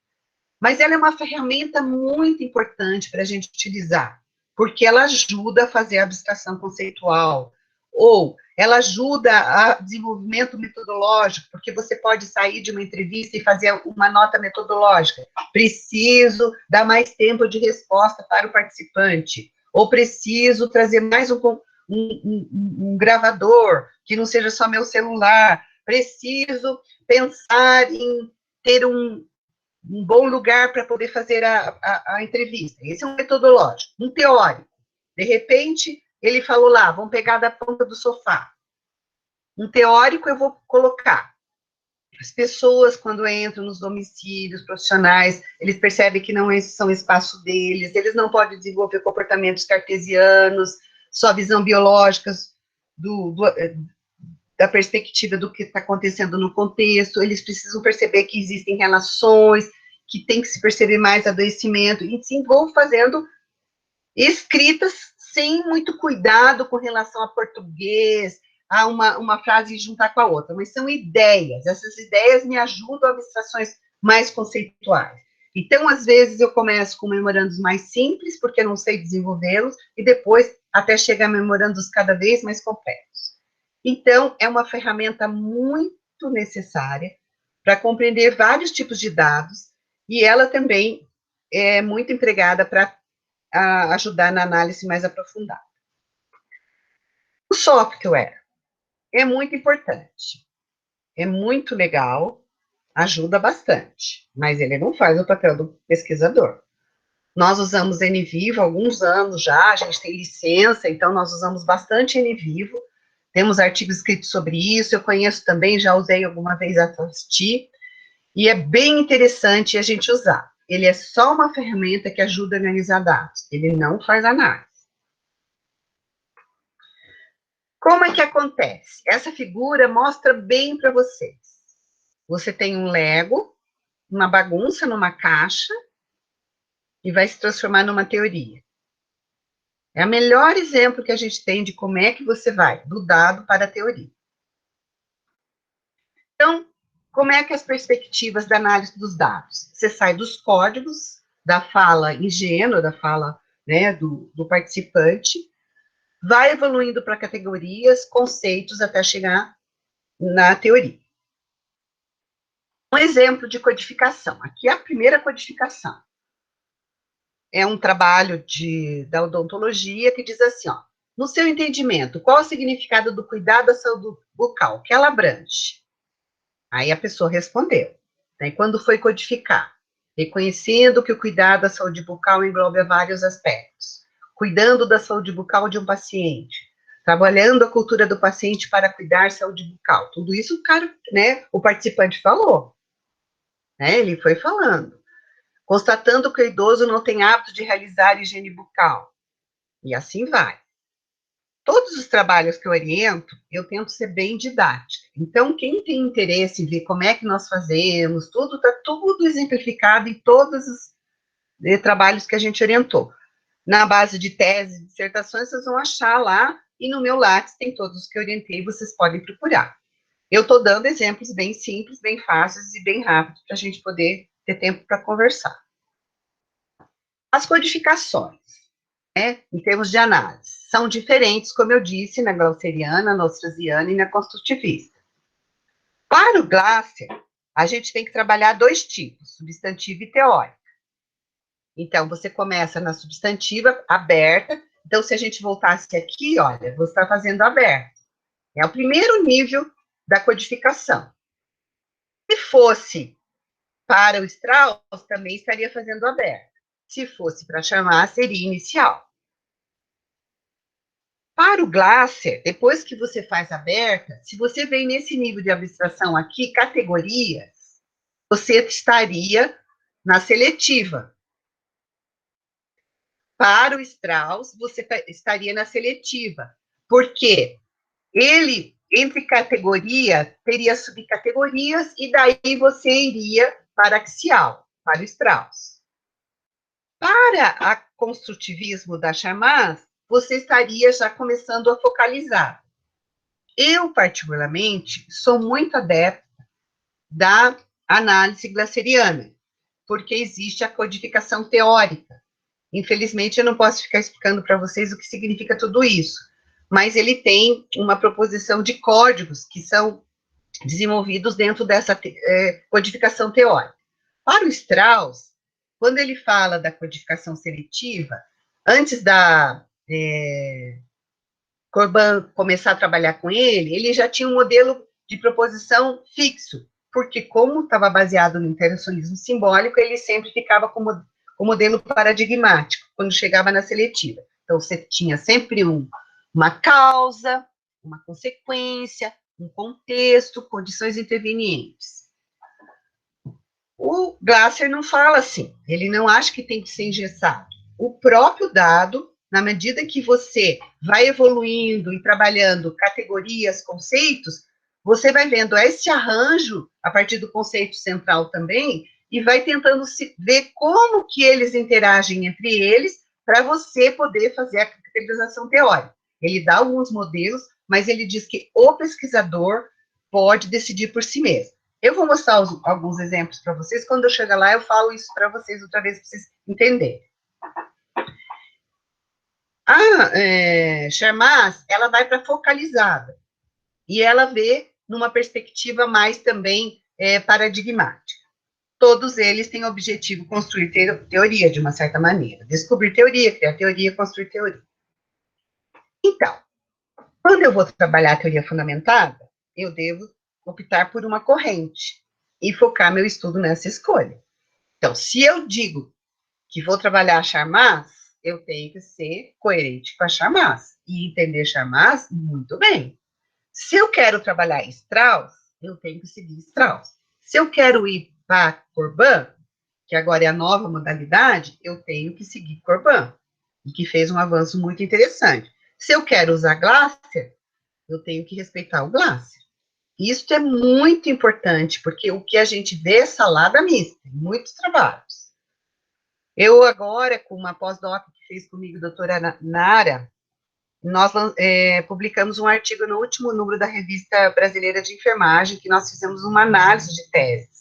Mas ela é uma ferramenta muito importante para a gente utilizar, porque ela ajuda a fazer a abstração conceitual, ou ela ajuda a desenvolvimento metodológico, porque você pode sair de uma entrevista e fazer uma nota metodológica. Preciso dar mais tempo de resposta para o participante, ou preciso trazer mais um gravador, que não seja só meu celular, preciso pensar em ter um bom lugar para poder fazer a entrevista. Esse é um metodológico. Um teórico, de repente, ele falou lá, vamos pegar da ponta do sofá. Um teórico eu vou colocar. As pessoas, quando entram nos domicílios profissionais, eles percebem que não são espaço deles, eles não podem desenvolver comportamentos cartesianos, só visão biológica da perspectiva do que está acontecendo no contexto, eles precisam perceber que existem relações, que tem que se perceber mais adoecimento, e sim, vão fazendo escritas sem muito cuidado com relação a português, a uma frase juntar com a outra, mas são ideias, essas ideias me ajudam a abstrações mais conceituais. Então, às vezes, eu começo com memorandos mais simples, porque eu não sei desenvolvê-los, e depois até chegar a memorandos cada vez mais complexos. Então, é uma ferramenta muito necessária para compreender vários tipos de dados, e ela também é muito empregada para ajudar na análise mais aprofundada. O software é muito importante, é muito legal, ajuda bastante, mas ele não faz o papel do pesquisador. Nós usamos NVivo há alguns anos já, a gente tem licença, então nós usamos bastante NVivo, temos artigos escritos sobre isso, eu conheço também, já usei alguma vez a assistir, e é bem interessante a gente usar. Ele é só uma ferramenta que ajuda a organizar dados, ele não faz análise. Como é que acontece? Essa figura mostra bem para vocês. Você tem um Lego, uma bagunça numa caixa, e vai se transformar numa teoria. É o melhor exemplo que a gente tem de como é que você vai do dado para a teoria. Então, como é que as perspectivas da análise dos dados? Você sai dos códigos, da fala ingênua, da fala, né, do participante, vai evoluindo para categorias, conceitos, até chegar na teoria. Um exemplo de codificação. Aqui é a primeira codificação. é um trabalho da odontologia que diz assim, ó, no seu entendimento, qual o significado do cuidado da saúde bucal? Que ela abrange. Aí a pessoa respondeu. Aí quando foi codificar? Reconhecendo que o cuidado da saúde bucal engloba vários aspectos. Cuidando da saúde bucal de um paciente. Trabalhando a cultura do paciente para cuidar da saúde bucal. Tudo isso o cara, né, o participante falou. Né, ele foi falando. Constatando que o idoso não tem hábito de realizar higiene bucal. E assim vai. Todos os trabalhos que eu oriento, eu tento ser bem didática. Então, quem tem interesse em ver como é que nós fazemos, tudo está tudo exemplificado em todos os trabalhos que a gente orientou. Na base de tese, dissertações, vocês vão achar lá, e no meu Lattes tem todos os que eu orientei, vocês podem procurar. Eu estou dando exemplos bem simples, bem fáceis e bem rápidos, para a gente poder ter tempo para conversar. As codificações, né, em termos de análise, são diferentes, como eu disse, na glauceriana, na ostrasiana e na construtivista. Para o Glasser, a gente tem que trabalhar dois tipos, substantiva e teórica. Então, você começa na substantiva aberta. Então, se a gente voltasse aqui, olha, você está fazendo aberta. É o primeiro nível da codificação. Se fosse para o Strauss, também estaria fazendo aberta. Se fosse para chamar, seria inicial. Para o Glasser, depois que você faz aberta, se você vem nesse nível de abstração aqui, categorias, você estaria na seletiva. Para o Strauss, você estaria na seletiva. Por quê? Ele, entre categoria, teria subcategorias, e daí você iria para axial, para o Strauss. Para a construtivismo da Charmas, você estaria já começando a focalizar. Eu, particularmente, sou muito adepta da análise glaceriana, porque existe a codificação teórica. Infelizmente, eu não posso ficar explicando para vocês o que significa tudo isso, mas ele tem uma proposição de códigos que são desenvolvidos dentro dessa codificação teórica. Para o Strauss, quando ele fala da codificação seletiva, antes da Corban começar a trabalhar com ele já tinha um modelo de proposição fixo, porque como estava baseado no interacionismo simbólico, ele sempre ficava com o modelo paradigmático, quando chegava na seletiva. Então, você tinha sempre uma causa, uma consequência, um contexto, condições intervenientes. O Glasser não fala assim, ele não acha que tem que ser engessado. O próprio dado, na medida que você vai evoluindo e trabalhando categorias, conceitos, você vai vendo esse arranjo, a partir do conceito central também, e vai tentando ver como que eles interagem entre eles, para você poder fazer a categorização teórica. Ele dá alguns modelos, mas ele diz que o pesquisador pode decidir por si mesmo. Eu vou mostrar alguns exemplos para vocês, quando eu chegar lá eu falo isso para vocês outra vez, para vocês entenderem. A Charmas, ela vai para focalizada, e ela vê numa perspectiva mais também paradigmática. Todos eles têm o objetivo de construir teoria, de uma certa maneira. Descobrir teoria, criar teoria, construir teoria. Então, quando eu vou trabalhar a teoria fundamentada, eu devo optar por uma corrente e focar meu estudo nessa escolha. Então, se eu digo que vou trabalhar a Charmas, eu tenho que ser coerente com a Charmas e entender Charmas muito bem. Se eu quero trabalhar Strauss, eu tenho que seguir Strauss. Se eu quero ir para Corban, que agora é a nova modalidade, eu tenho que seguir Corban, e que fez um avanço muito interessante. Se eu quero usar Glasser, eu tenho que respeitar o Glasser. Isso é muito importante, porque o que a gente vê é salada mista, muitos trabalhos. Eu agora, com uma pós-doc que fez comigo, a doutora Nara, nós publicamos um artigo no último número da Revista Brasileira de Enfermagem, que nós fizemos uma análise de teses,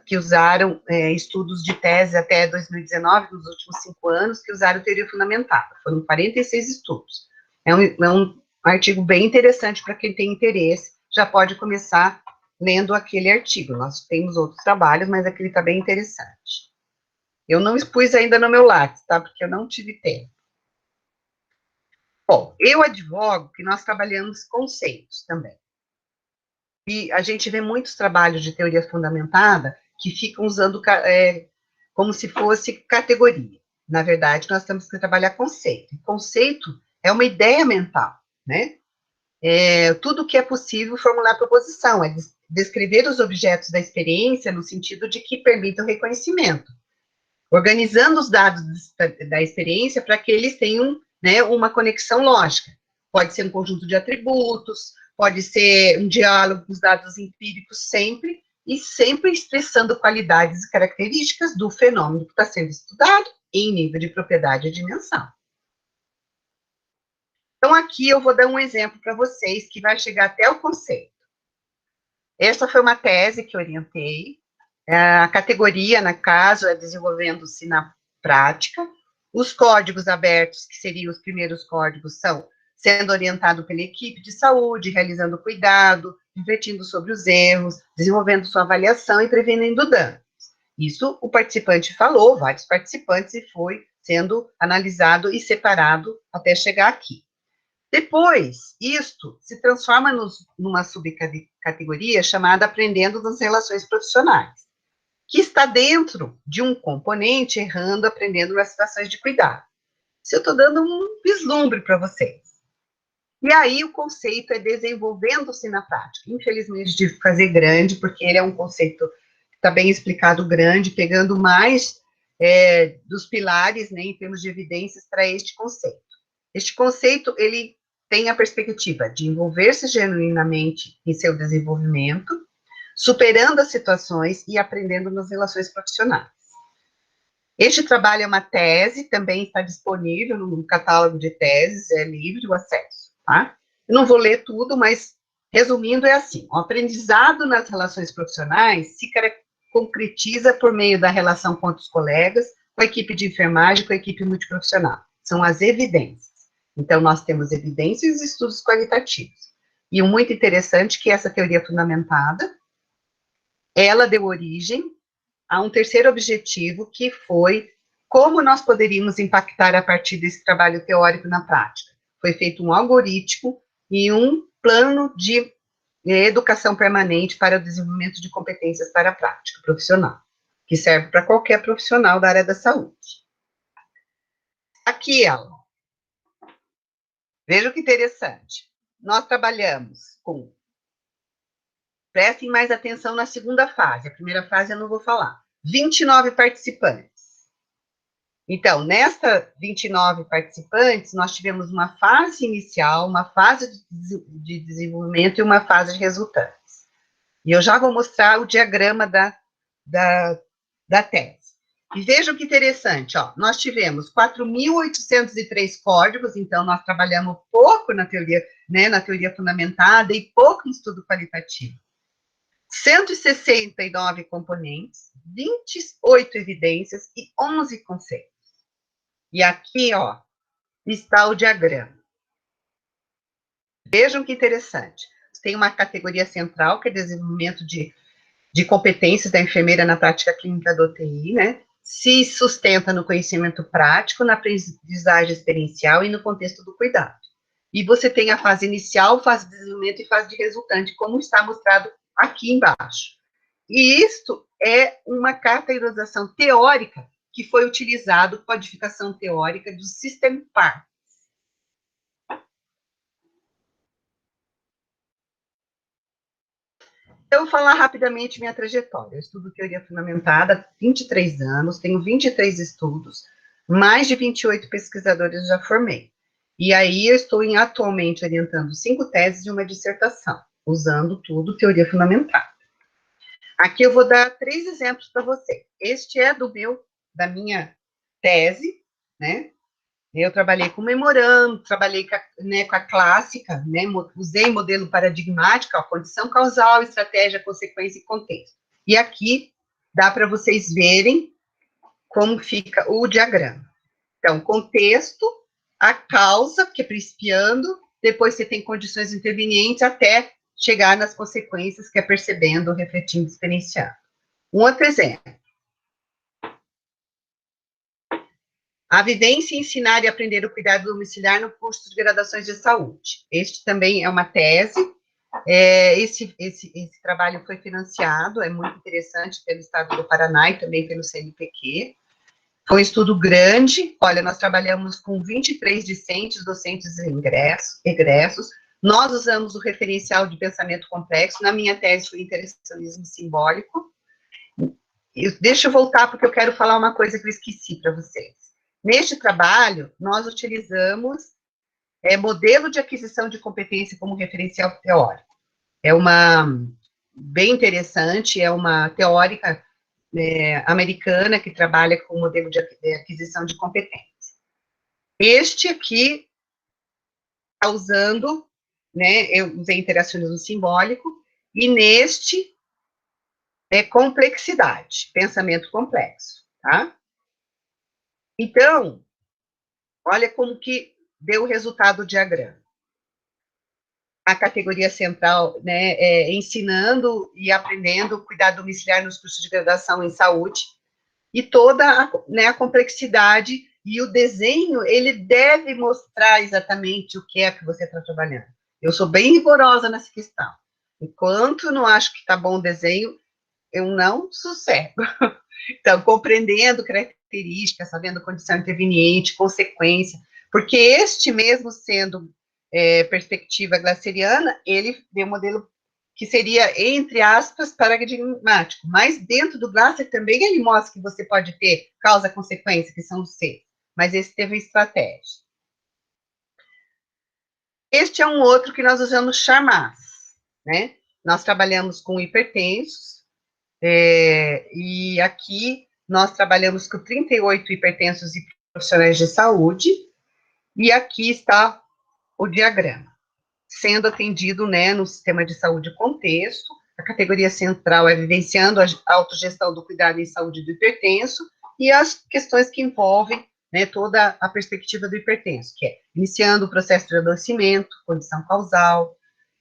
que usaram estudos de tese até 2019, nos últimos 5 anos, que usaram teoria fundamentada. Foram 46 estudos. É um artigo bem interessante para quem tem interesse, já pode começar lendo aquele artigo. Nós temos outros trabalhos, mas aquele está bem interessante. Eu não expus ainda no meu Lattes, tá? Porque eu não tive tempo. Bom, eu advogo que nós trabalhamos conceitos também. E a gente vê muitos trabalhos de teoria fundamentada que ficam usando como se fosse categoria. Na verdade, nós temos que trabalhar conceito. Conceito é uma ideia mental, né? Tudo que é possível formular proposição, é descrever os objetos da experiência no sentido de que permitam reconhecimento, organizando os dados da experiência para que eles tenham, né, uma conexão lógica. Pode ser um conjunto de atributos, pode ser um diálogo com os dados empíricos sempre, e sempre expressando qualidades e características do fenômeno que está sendo estudado em nível de propriedade e dimensão. Então, aqui eu vou dar um exemplo para vocês que vai chegar até o conceito. Essa foi uma tese que eu orientei. A categoria, no caso, é desenvolvendo-se na prática. Os códigos abertos, que seriam os primeiros códigos, são sendo orientado pela equipe de saúde, realizando cuidado, refletindo sobre os erros, desenvolvendo sua avaliação e prevenindo danos. Isso o participante falou, vários participantes, e foi sendo analisado e separado até chegar aqui. Depois, isto se transforma numa subcategoria chamada Aprendendo nas Relações Profissionais, que está dentro de um componente errando, aprendendo nas situações de cuidado. Se eu estou dando um vislumbre para vocês. E aí o conceito é desenvolvendo-se na prática. Infelizmente, tive que fazer grande, porque ele é um conceito que está bem explicado grande, pegando mais dos pilares, né, em termos de evidências para este conceito. Este conceito, ele tem a perspectiva de envolver-se genuinamente em seu desenvolvimento, superando as situações e aprendendo nas relações profissionais. Este trabalho é uma tese, também está disponível no catálogo de teses, é livre o acesso, tá? Eu não vou ler tudo, mas, resumindo, é assim: o aprendizado nas relações profissionais se concretiza por meio da relação com outros colegas, com a equipe de enfermagem, com a equipe multiprofissional. São as evidências. Então, nós temos evidências e estudos qualitativos. E o muito interessante é que essa teoria fundamentada, ela deu origem a um terceiro objetivo, que foi como nós poderíamos impactar a partir desse trabalho teórico na prática. Foi feito um algoritmo e um plano de educação permanente para o desenvolvimento de competências para a prática profissional, que serve para qualquer profissional da área da saúde. Aqui, ela. Veja que interessante. Nós trabalhamos com... Prestem mais atenção na segunda fase. A primeira fase eu não vou falar. 29 participantes. Então, nesta 29 participantes, nós tivemos uma fase inicial, uma fase de desenvolvimento e uma fase de resultantes. E eu já vou mostrar o diagrama da tese. E vejam que interessante, ó, nós tivemos 4.803 códigos, então nós trabalhamos pouco na teoria, né, na teoria fundamentada e pouco em estudo qualitativo. 169 componentes, 28 evidências e 11 conceitos. E aqui, ó, está o diagrama. Vejam que interessante. Tem uma categoria central, que é desenvolvimento de competências da enfermeira na prática clínica da UTI, né? Se sustenta no conhecimento prático, na aprendizagem experiencial e no contexto do cuidado. E você tem a fase inicial, fase de desenvolvimento e fase de resultante, como está mostrado aqui embaixo. E isto é uma caracterização teórica que foi utilizado, codificação teórica do System PAR. Então, eu vou falar rapidamente minha trajetória. Eu estudo teoria fundamentada há 23 anos, tenho 23 estudos, mais de 28 pesquisadores já formei. E aí eu estou atualmente orientando 5 teses e uma dissertação, usando tudo teoria fundamentada. Aqui eu vou dar 3 exemplos para você. Este é da minha tese, né? Eu trabalhei com memorando, trabalhei com a clássica, né? Usei modelo paradigmático, a condição causal, estratégia, consequência e contexto. E aqui dá para vocês verem como fica o diagrama. Então, contexto, a causa, que é principiando, depois você tem condições intervenientes até chegar nas consequências, que é percebendo, refletindo, experienciando. Um outro exemplo. A vivência, ensinar e aprender o cuidado domiciliar no curso de graduações de saúde. Este também é uma tese. Esse trabalho foi financiado, é muito interessante, pelo Estado do Paraná e também pelo CNPq. Foi um estudo grande. Olha, nós trabalhamos com 23 discentes, docentes egressos. Nós usamos o referencial de pensamento complexo. Na minha tese foi interacionismo simbólico. Deixa eu voltar, porque eu quero falar uma coisa que eu esqueci para vocês. Neste trabalho, nós utilizamos modelo de aquisição de competência como referencial teórico. É uma bem interessante, é uma teórica americana que trabalha com o modelo de aquisição de competência. Este aqui está usando, né, eu usei interacionismo simbólico, e neste complexidade, pensamento complexo, tá? Então, olha como que deu o resultado do diagrama. A categoria central, né, ensinando e aprendendo cuidado domiciliar nos cursos de graduação em saúde, e toda a complexidade, e o desenho, ele deve mostrar exatamente o que é que você está trabalhando. Eu sou bem rigorosa nessa questão. Enquanto eu não acho que está bom o desenho, eu não sossego. Então, compreendendo características, sabendo condição interveniente, consequência, porque este mesmo sendo perspectiva glaceriana, ele deu um modelo que seria, entre aspas, paradigmático, mas dentro do Glasser também ele mostra que você pode ter causa-consequência, que são os C, mas esse teve estratégia. Este é um outro que nós usamos Charmas, né? Nós trabalhamos com hipertensos, e aqui nós trabalhamos com 38 hipertensos e profissionais de saúde, e aqui está o diagrama, sendo atendido, né, no sistema de saúde contexto. A categoria central é vivenciando a autogestão do cuidado em saúde do hipertenso, e as questões que envolvem, né, toda a perspectiva do hipertenso, que é iniciando o processo de adoecimento, condição causal,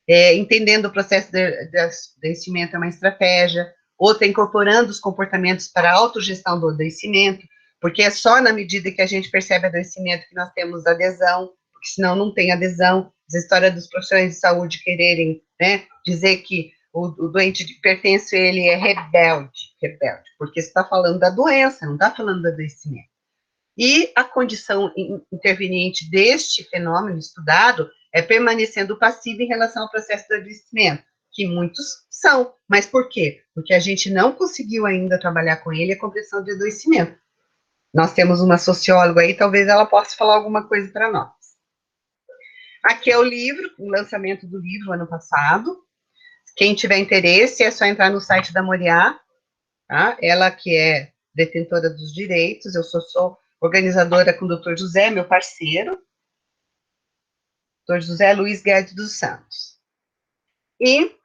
entendendo o processo de adoecimento é uma estratégia, outra incorporando os comportamentos para a autogestão do adoecimento, porque é só na medida que a gente percebe adoecimento que nós temos adesão, porque senão não tem adesão. A história dos profissionais de saúde quererem, né, dizer que o doente de hipertenso, ele é rebelde, porque está falando da doença, não está falando do adoecimento. E a condição interveniente deste fenômeno estudado é permanecendo passivo em relação ao processo do adoecimento, que muitos são. Mas por quê? Porque a gente não conseguiu ainda trabalhar com ele a compreensão de adoecimento. Nós temos uma socióloga aí, talvez ela possa falar alguma coisa para nós. Aqui é o livro, o lançamento do livro ano passado. Quem tiver interesse, é só entrar no site da Moriá, tá? Ela que é detentora dos direitos, eu sou organizadora com o Dr. José, meu parceiro, Dr. José Luiz Guedes dos Santos. E,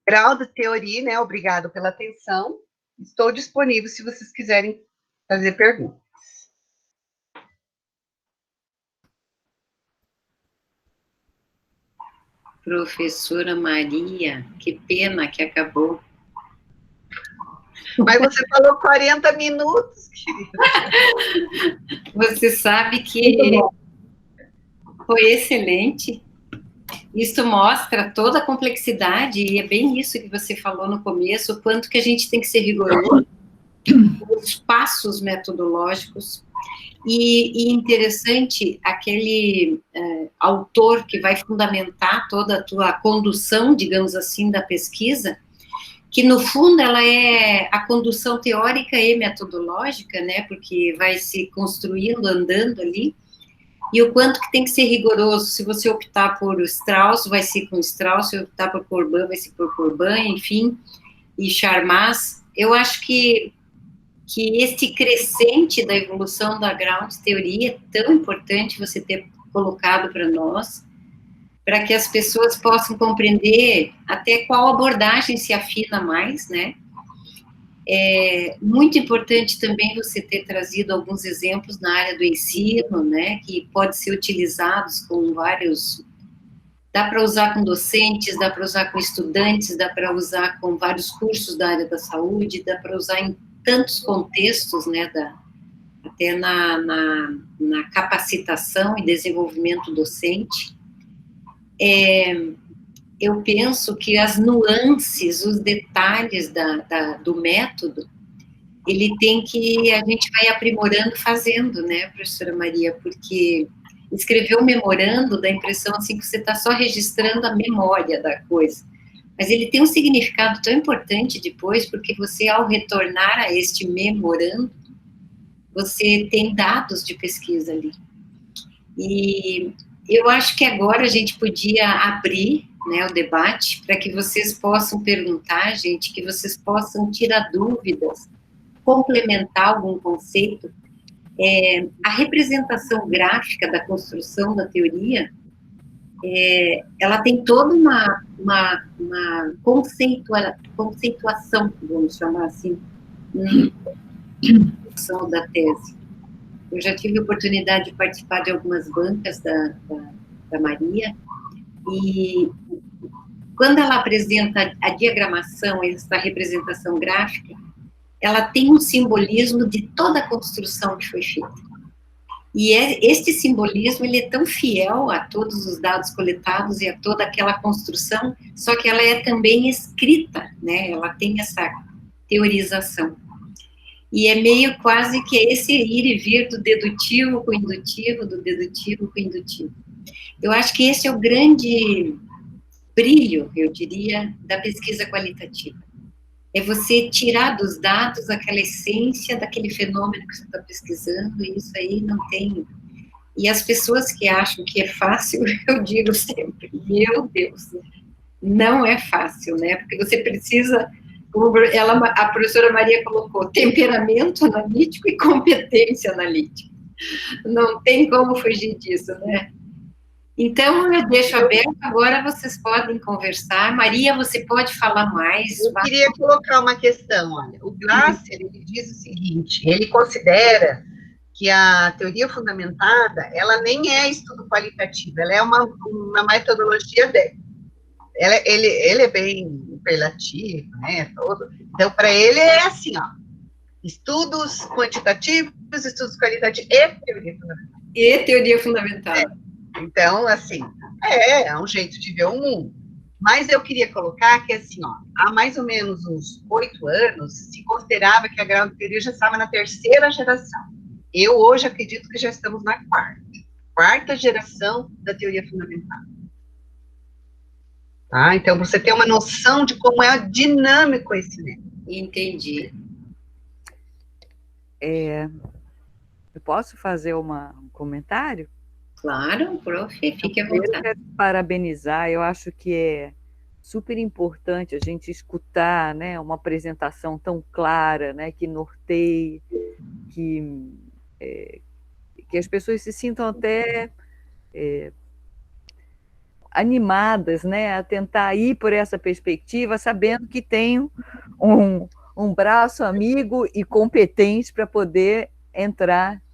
grau de teoria, né, obrigado pela atenção, estou disponível se vocês quiserem fazer perguntas. Professora Maria, que pena que acabou. Mas você falou 40 minutos, querida. Você sabe que foi excelente. Isso mostra toda a complexidade, e é bem isso que você falou no começo, o quanto que a gente tem que ser rigoroso, os passos metodológicos, e interessante, aquele autor que vai fundamentar toda a tua condução, digamos assim, da pesquisa, que no fundo ela é a condução teórica e metodológica, né, porque vai se construindo, andando ali, e o quanto que tem que ser rigoroso. Se você optar por Strauss, vai ser com Strauss, se optar por Corbin, vai ser por Corbin, enfim, e Charmas. Eu acho que esse crescente da evolução da ground teoria é tão importante você ter colocado para nós, para que as pessoas possam compreender até qual abordagem se afina mais, né? É muito importante também você ter trazido alguns exemplos na área do ensino, né, que pode ser utilizados com vários, dá para usar com docentes, dá para usar com estudantes, dá para usar com vários cursos da área da saúde, dá para usar em tantos contextos, né, até na capacitação e desenvolvimento docente. Eu penso que as nuances, os detalhes do método, ele tem que, a gente vai aprimorando fazendo, né, professora Maria, porque escrever um memorando dá a impressão, assim, que você está só registrando a memória da coisa, mas ele tem um significado tão importante depois, porque você, ao retornar a este memorando, você tem dados de pesquisa ali. E eu acho que agora a gente podia abrir, né, o debate, para que vocês possam perguntar, gente, que vocês possam tirar dúvidas, complementar algum conceito. A representação gráfica da construção da teoria, ela tem toda uma conceituação, vamos chamar assim, da tese. Eu já tive a oportunidade de participar de algumas bancas da Maria, e quando ela apresenta a diagramação, essa representação gráfica, ela tem um simbolismo de toda a construção que foi feita. E este simbolismo, ele é tão fiel a todos os dados coletados e a toda aquela construção, só que ela é também escrita, né? Ela tem essa teorização. E é meio quase que esse ir e vir do dedutivo com o indutivo, do dedutivo com o indutivo. Eu acho que esse é o grande brilho, eu diria, da pesquisa qualitativa. É você tirar dos dados aquela essência daquele fenômeno que você está pesquisando, e isso aí não tem... E as pessoas que acham que é fácil, eu digo sempre, meu Deus, não é fácil, né? Porque você precisa, como a professora Maria colocou, temperamento analítico e competência analítica. Não tem como fugir disso, né? Então, eu deixo aberto, agora vocês podem conversar. Maria, você pode falar mais? Eu queria colocar uma questão, olha, o Glasser, ele diz o seguinte, ele considera que a teoria fundamentada, ela nem é estudo qualitativo, ela é uma metodologia dele. Ele é bem superlativo, né, todo. Então, para ele é assim, ó, estudos quantitativos, estudos qualitativos e teoria fundamentada. E teoria fundamentada. Então, assim, é um jeito de ver o mundo. Mas eu queria colocar que, assim, ó, há mais ou menos uns 8 anos, se considerava que a ground-teoria já estava na 3ª geração. Eu hoje acredito que já estamos na 4ª geração da teoria fundamental. Tá? Então, você tem uma noção de como é dinâmico esse método. Entendi. Eu posso fazer um comentário? Claro, prof, fique à vontade. Eu quero parabenizar, eu acho que é super importante a gente escutar, né, uma apresentação tão clara, né, que norteie, que as pessoas se sintam até animadas, né, a tentar ir por essa perspectiva, sabendo que tem um braço amigo e competente para poder entrar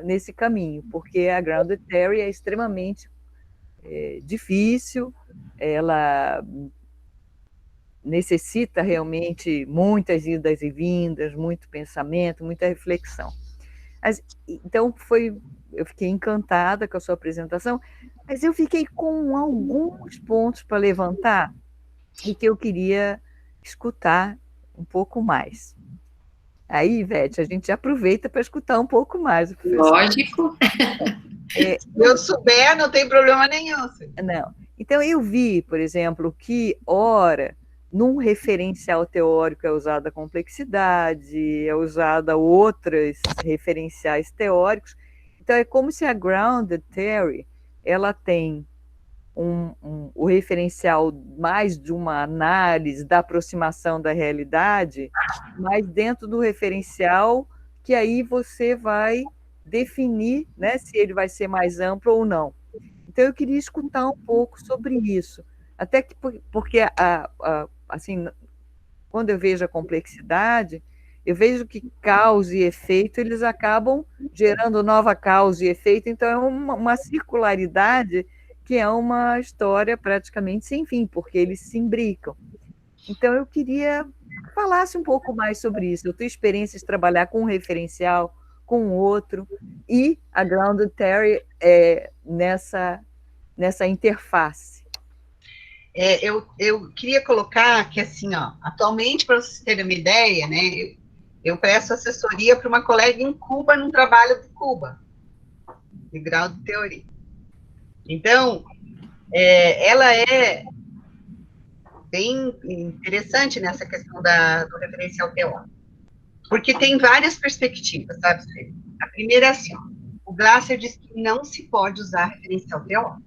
nesse caminho, porque a grounded theory é extremamente difícil, ela necessita realmente muitas idas e vindas, muito pensamento, muita reflexão. Então, eu fiquei encantada com a sua apresentação, mas eu fiquei com alguns pontos para levantar e que eu queria escutar um pouco mais. Aí, Ivete, a gente aproveita para escutar um pouco mais. Lógico. Se eu souber, não tem problema nenhum. Não. Então, eu vi, por exemplo, que, ora, num referencial teórico é usada a complexidade, é usada outros referenciais teóricos. Então, é como se a grounded theory ela tem o referencial mais de uma análise da aproximação da realidade, mas dentro do referencial que aí você vai definir, né, se ele vai ser mais amplo ou não. Então, eu queria escutar um pouco sobre isso, até que porque assim, quando eu vejo a complexidade, eu vejo que causa e efeito, eles acabam gerando nova causa e efeito, então é uma circularidade que é uma história praticamente sem fim, porque eles se imbricam. Então, eu queria que falasse um pouco mais sobre isso, a tua experiência de trabalhar com referencial, com o outro, e a Grounded Theory nessa interface. Eu queria colocar que, assim, ó, atualmente, para vocês terem uma ideia, né, eu presto assessoria para uma colega em Cuba, num trabalho de Cuba, de Grounded Theory. Então, ela é bem interessante nessa questão do referencial teórico, porque tem várias perspectivas, sabe, Fê? A primeira é assim, ó, o Glasser diz que não se pode usar referencial teórico.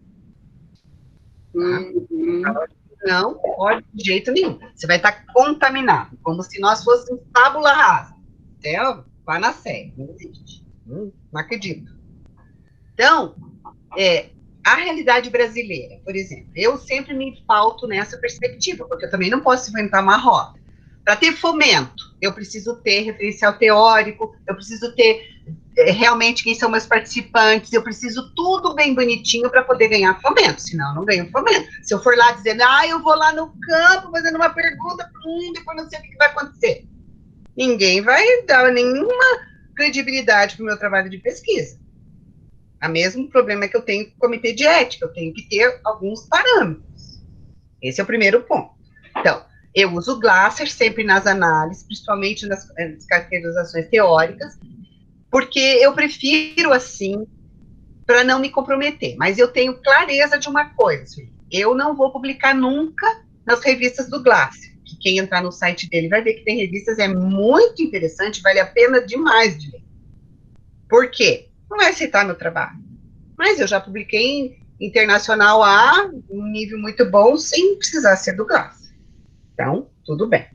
Tá? Não pode de jeito nenhum. Você vai estar contaminado, como se nós fôssemos tábula rasa. Vai na série, não existe. Não acredito. Então, a realidade brasileira, por exemplo, eu sempre me pauto nessa perspectiva, porque eu também não posso inventar uma roda. Para ter fomento, eu preciso ter referencial teórico, eu preciso ter realmente quem são meus participantes, eu preciso tudo bem bonitinho para poder ganhar fomento, senão eu não ganho fomento. Se eu for lá dizendo, eu vou lá no campo fazendo uma pergunta para um, depois não sei o que vai acontecer. Ninguém vai dar nenhuma credibilidade para o meu trabalho de pesquisa. O mesmo problema que eu tenho com o comitê de ética, eu tenho que ter alguns parâmetros. Esse é o primeiro ponto. Então, eu uso o Glasser sempre nas análises, principalmente nas caracterizações teóricas, porque eu prefiro assim, para não me comprometer. Mas eu tenho clareza de uma coisa, eu não vou publicar nunca nas revistas do Glasser, que quem entrar no site dele vai ver que tem revistas, é muito interessante, vale a pena demais de ler. Por quê? Não vai aceitar meu trabalho. Mas eu já publiquei em internacional A, um nível muito bom, sem precisar ser do Glasser. Então, tudo bem.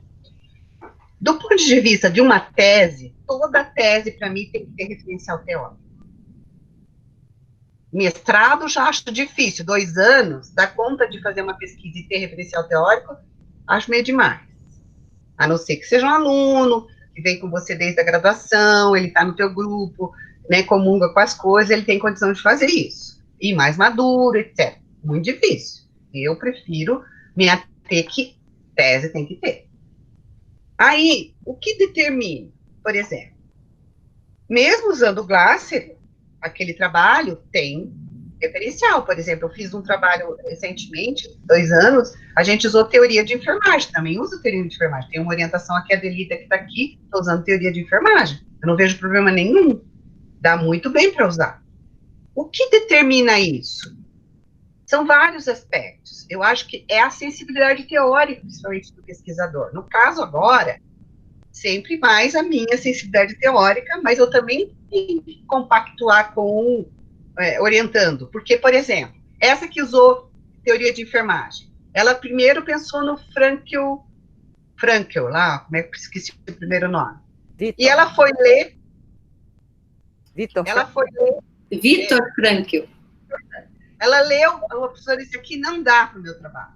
Do ponto de vista de uma tese, toda tese, para mim, tem que ter referencial teórico. Mestrado já acho difícil, 2 anos, dar conta de fazer uma pesquisa e ter referencial teórico, acho meio demais. A não ser que seja um aluno, que vem com você desde a graduação, ele está no teu grupo, né, comunga com as coisas, ele tem condição de fazer isso. E mais maduro, etc. Muito difícil. Eu prefiro me ater que tese tem que ter. Aí, o que determina, por exemplo, mesmo usando o Glasser, aquele trabalho tem referencial. Por exemplo, eu fiz um trabalho recentemente, 2 anos, a gente usou teoria de enfermagem, também uso teoria de enfermagem. Tem uma orientação aqui, a Delita que está aqui, estou usando teoria de enfermagem. Eu não vejo problema nenhum. Dá muito bem para usar. O que determina isso? São vários aspectos. Eu acho que é a sensibilidade teórica, principalmente do pesquisador. No caso agora, sempre mais a minha sensibilidade teórica, mas eu também tenho que compactuar com orientando. Porque, por exemplo, essa que usou teoria de enfermagem, ela primeiro pensou no Frankl lá, como é que eu esqueci o primeiro nome? Victor. E ela foi ler... Victor Frankl. Ela leu, a professora disse, aqui não dá para o meu trabalho,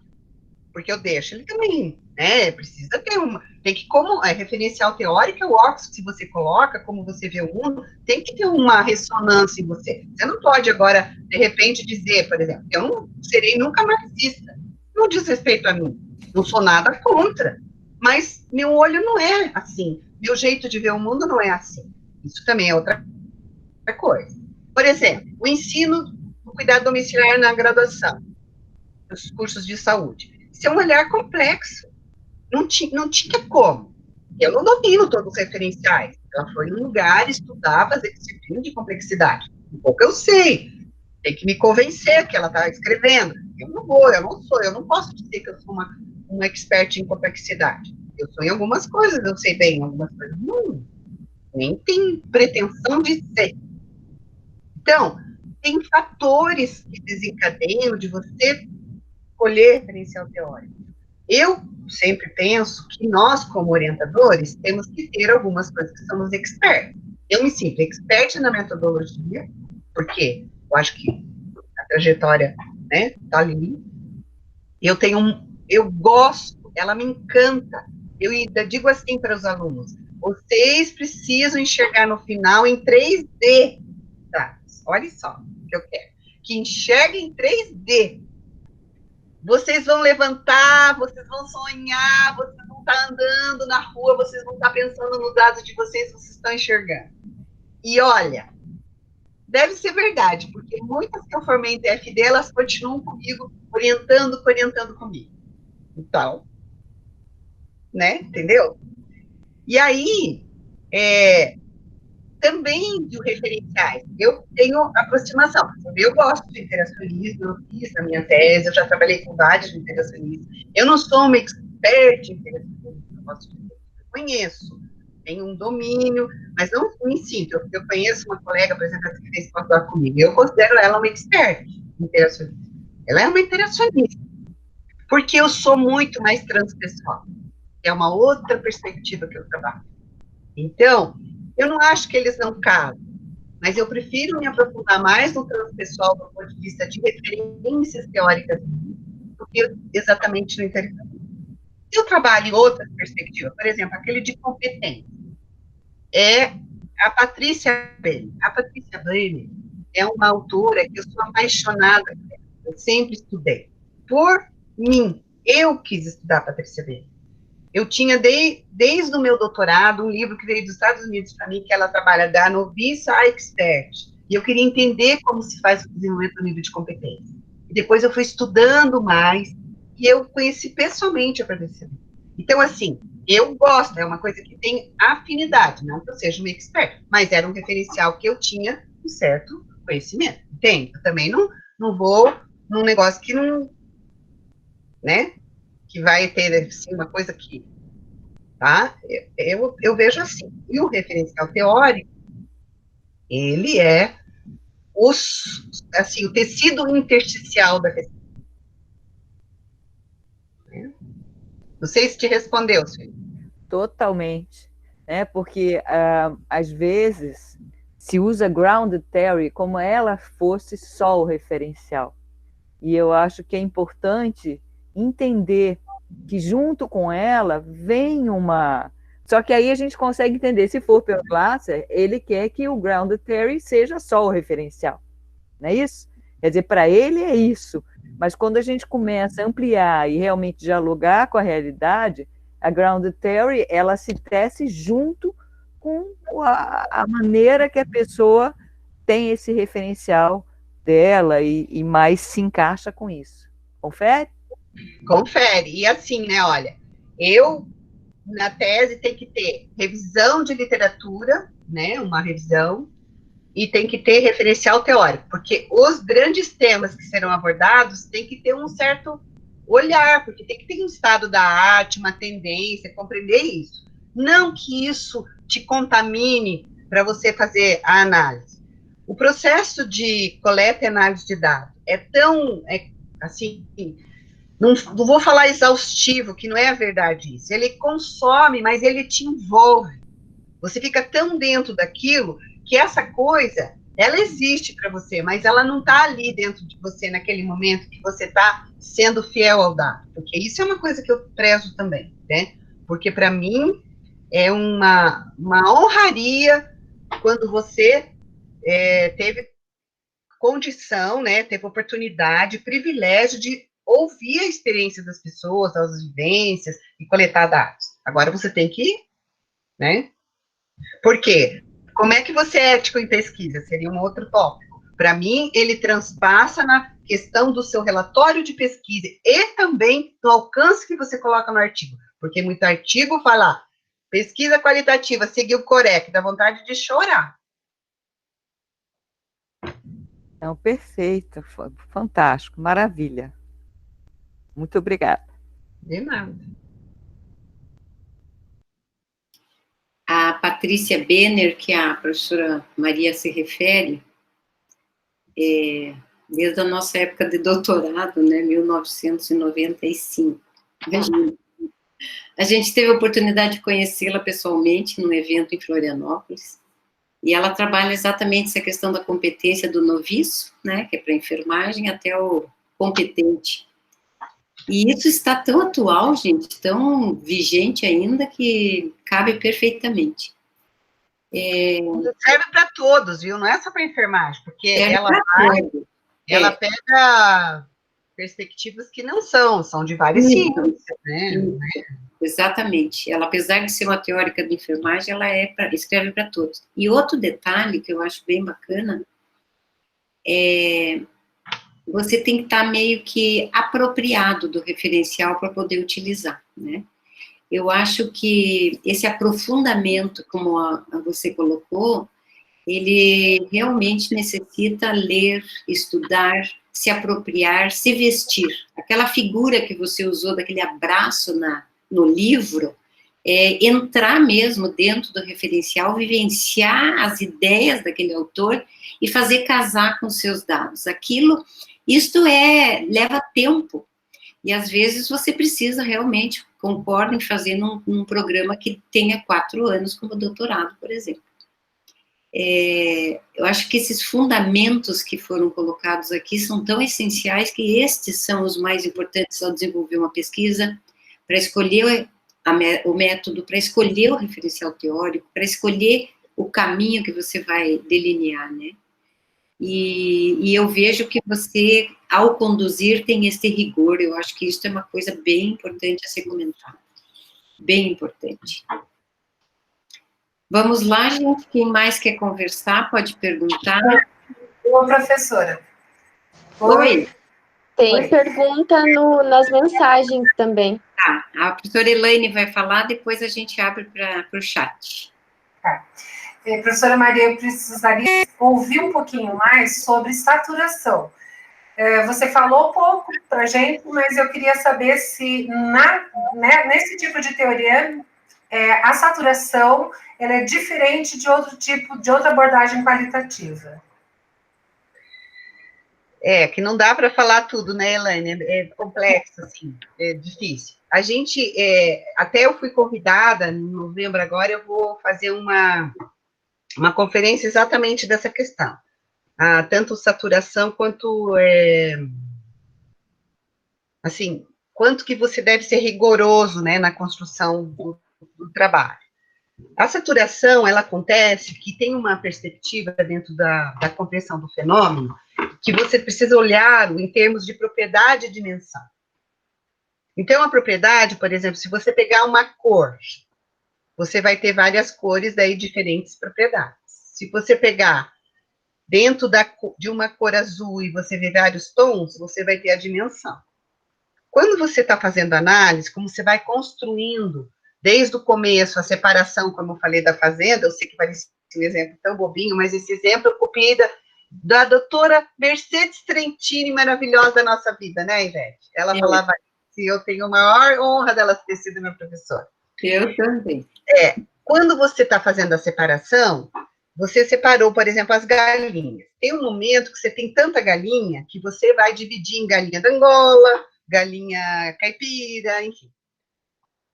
porque eu deixo ele também, né, precisa ter tem que, como referencial teórico, o Oxford, se você coloca, como você vê o mundo, tem que ter uma ressonância em você. Você não pode agora, de repente, dizer, por exemplo, eu não serei nunca marxista, não diz respeito a mim, não sou nada contra, mas meu olho não é assim, meu jeito de ver o mundo não é assim. Isso também é outra coisa. Por exemplo, o ensino do cuidado domiciliar na graduação, nos cursos de saúde. Isso é um olhar complexo. Não tinha como. Eu não domino todos os referenciais. Ela foi em um lugar estudar, fazer disciplina de complexidade. Um pouco eu sei. Tem que me convencer que ela está escrevendo. Eu não posso dizer que eu sou uma expert em complexidade. Eu sou em algumas coisas, eu sei bem, em algumas coisas não. Nem tem pretensão de ser. Então, tem fatores que desencadeiam de você escolher referencial teórico. Eu sempre penso que nós, como orientadores, temos que ter algumas coisas que somos experts. Eu me sinto expert na metodologia, porque eu acho que a trajetória, né, tá ali. Eu gosto, ela me encanta. Eu ainda digo assim para os alunos, vocês precisam enxergar no final em 3D, tá? Olha só o que eu quero. Que enxerguem em 3D. Vocês vão levantar, vocês vão sonhar, vocês vão estar andando na rua, vocês vão estar pensando nos dados de vocês estão enxergando. E olha, deve ser verdade, porque muitas que eu formei em TFD, elas continuam comigo, orientando comigo. Então, né, entendeu? E aí, também de referenciais, eu tenho aproximação. Eu gosto de interacionismo, eu fiz na minha tese, eu já trabalhei com vários interacionistas. Eu não sou uma expert em interacionismo, eu posso dizer. Eu conheço, tenho um domínio, mas não me sinto. Eu conheço uma colega, por exemplo, que fez pós-doc comigo, eu considero ela uma expert em interacionismo. Ela é uma interacionista, porque eu sou muito mais transpessoal. É uma outra perspectiva que eu trabalho. Então, eu não acho que eles não casam, mas eu prefiro me aprofundar mais no transpessoal do ponto de vista de referências teóricas do que exatamente no intelectual. Eu trabalho em outra perspectiva, por exemplo, aquele de competência. É a Patrícia Brenner. A Patrícia Brenner é uma autora que eu sou apaixonada, eu sempre estudei. Por mim, eu quis estudar a Patrícia Brenner. Eu tinha, desde o meu doutorado, um livro que veio dos Estados Unidos para mim, que ela trabalha da novice à expert. E eu queria entender como se faz o desenvolvimento do nível de competência. E depois eu fui estudando mais, e eu conheci pessoalmente a Patrícia. Então, assim, eu gosto, é uma coisa que tem afinidade, não que eu seja uma expert, mas era um referencial que eu tinha um certo conhecimento, entende? Eu também não vou num negócio que não, né, que vai ter, assim, uma coisa que, tá? Eu vejo assim, e o referencial teórico, ele é assim, o tecido intersticial da questão. Né? Não sei se te respondeu, Sueli. Totalmente, né? Porque às vezes se usa ground theory como ela fosse só o referencial. E eu acho que é importante entender que junto com ela vem uma... Só que aí a gente consegue entender, se for pelo Glasser, ele quer que o ground theory seja só o referencial, não é isso? Quer dizer, para ele é isso, mas quando a gente começa a ampliar e realmente dialogar com a realidade, a ground theory, ela se tece junto com a maneira que a pessoa tem esse referencial dela e mais se encaixa com isso. Confere? Confere. E assim, né, olha, eu, na tese, tem que ter revisão de literatura, né, uma revisão, e tem que ter referencial teórico, porque os grandes temas que serão abordados tem que ter um certo olhar, porque tem que ter um estado da arte, uma tendência, compreender isso. Não que isso te contamine para você fazer a análise. O processo de coleta e análise de dados é tão, assim, não vou falar exaustivo, que não é a verdade isso. Ele consome, mas ele te envolve. Você fica tão dentro daquilo que essa coisa, ela existe para você, mas ela não está ali dentro de você naquele momento que você está sendo fiel ao dado. Porque isso é uma coisa que eu prezo também, né? Porque para mim é uma honraria quando você teve condição, né, teve oportunidade, privilégio de ouvir a experiência das pessoas, as vivências e coletar dados. Agora você tem que, né? Por quê? Como é que você é ético em pesquisa? Seria um outro tópico. Para mim, ele transpassa na questão do seu relatório de pesquisa e também do alcance que você coloca no artigo. Porque muito artigo fala, pesquisa qualitativa, seguiu o correct, dá vontade de chorar. Não, perfeito, fantástico, maravilha. Muito obrigada. De nada. A Patrícia Brenner, que a professora Maria se refere, desde a nossa época de doutorado, né, 1995. Imagina. A gente teve a oportunidade de conhecê-la pessoalmente num evento em Florianópolis, e ela trabalha exatamente essa questão da competência do noviço, né, que é para enfermagem, até o competente. E isso está tão atual, gente, tão vigente ainda, que cabe perfeitamente. Serve para todos, viu? Não é só para enfermagem, porque ela pega perspectivas que não são de várias ciências, né? exatamente. Ela, apesar de ser uma teórica de enfermagem, ela escreve para todos. E outro detalhe que eu acho bem bacana é você tem que estar meio que apropriado do referencial para poder utilizar, né? Eu acho que esse aprofundamento, como você colocou, ele realmente necessita ler, estudar, se apropriar, se vestir. Aquela figura que você usou, daquele abraço no livro, entrar mesmo dentro do referencial, vivenciar as ideias daquele autor e fazer casar com seus dados. Isto leva tempo. E às vezes você precisa realmente, concordo em fazer num programa que tenha 4 anos como doutorado, por exemplo. Eu acho que esses fundamentos que foram colocados aqui são tão essenciais que estes são os mais importantes ao desenvolver uma pesquisa, para escolher o método, para escolher o referencial teórico, para escolher o caminho que você vai delinear, né? E eu vejo que você, ao conduzir, tem esse rigor. Eu acho que isso é uma coisa bem importante a ser comentada. Bem importante. Vamos lá, gente. Quem mais quer conversar, pode perguntar. Boa, professora. Oi. Tem pergunta nas mensagens também. Tá, a professora Elaine vai falar, depois a gente abre para o chat. Tá. Professora Maria, eu precisaria ouvir um pouquinho mais sobre saturação. Você falou um pouco para a gente, mas eu queria saber se nesse tipo de teoria a saturação ela é diferente de outra abordagem qualitativa. Que não dá para falar tudo, né, Elaine? É complexo, assim, é difícil. A gente, até eu fui convidada, em novembro agora, eu vou fazer uma conferência exatamente dessa questão. Tanto saturação quanto, assim, quanto que você deve ser rigoroso, né, na construção do trabalho. A saturação, ela acontece que tem uma perspectiva dentro da compreensão do fenômeno, que você precisa olhar em termos de propriedade e dimensão. Então, a propriedade, por exemplo, se você pegar uma cor, você vai ter várias cores, daí diferentes propriedades. Se você pegar dentro de uma cor azul e você ver vários tons, você vai ter a dimensão. Quando você está fazendo análise, como você vai construindo, desde o começo, a separação, como eu falei, da fazenda, eu sei que parece um exemplo tão bobinho, mas esse exemplo eu copiei da doutora Mercedes Trentini, maravilhosa da nossa vida, né, Ivete? Ela falava assim, eu tenho a maior honra dela ter sido minha professora. Eu também. Quando você está fazendo a separação, você separou, por exemplo, as galinhas. Tem um momento que você tem tanta galinha que você vai dividir em galinha da Angola, galinha caipira, enfim.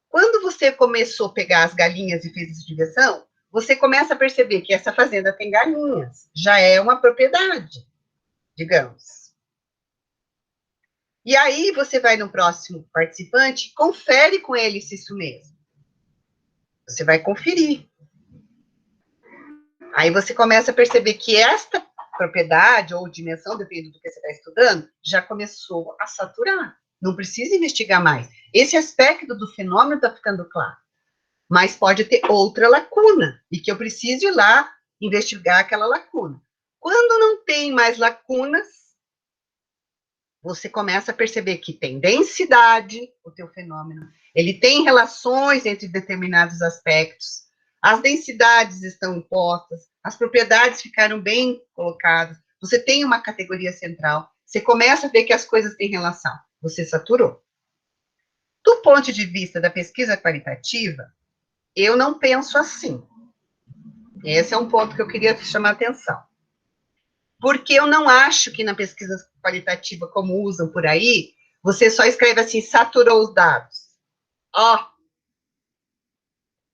Quando você começou a pegar as galinhas e fez essa divisão, você começa a perceber que essa fazenda tem galinhas. Já é uma propriedade, digamos. E aí você vai no próximo participante e confere com ele se isso mesmo. Você vai conferir. Aí você começa a perceber que esta propriedade ou dimensão, dependendo do que você está estudando, já começou a saturar. Não precisa investigar mais. Esse aspecto do fenômeno está ficando claro. Mas pode ter outra lacuna, e que eu preciso ir lá investigar aquela lacuna. Quando não tem mais lacunas, você começa a perceber que tem densidade, o teu fenômeno, ele tem relações entre determinados aspectos, as densidades estão impostas, as propriedades ficaram bem colocadas, você tem uma categoria central, você começa a ver que as coisas têm relação, você saturou. Do ponto de vista da pesquisa qualitativa, eu não penso assim. Esse é um ponto que eu queria chamar a atenção. Porque eu não acho que na pesquisa qualitativa, como usam por aí, você só escreve assim, saturou os dados.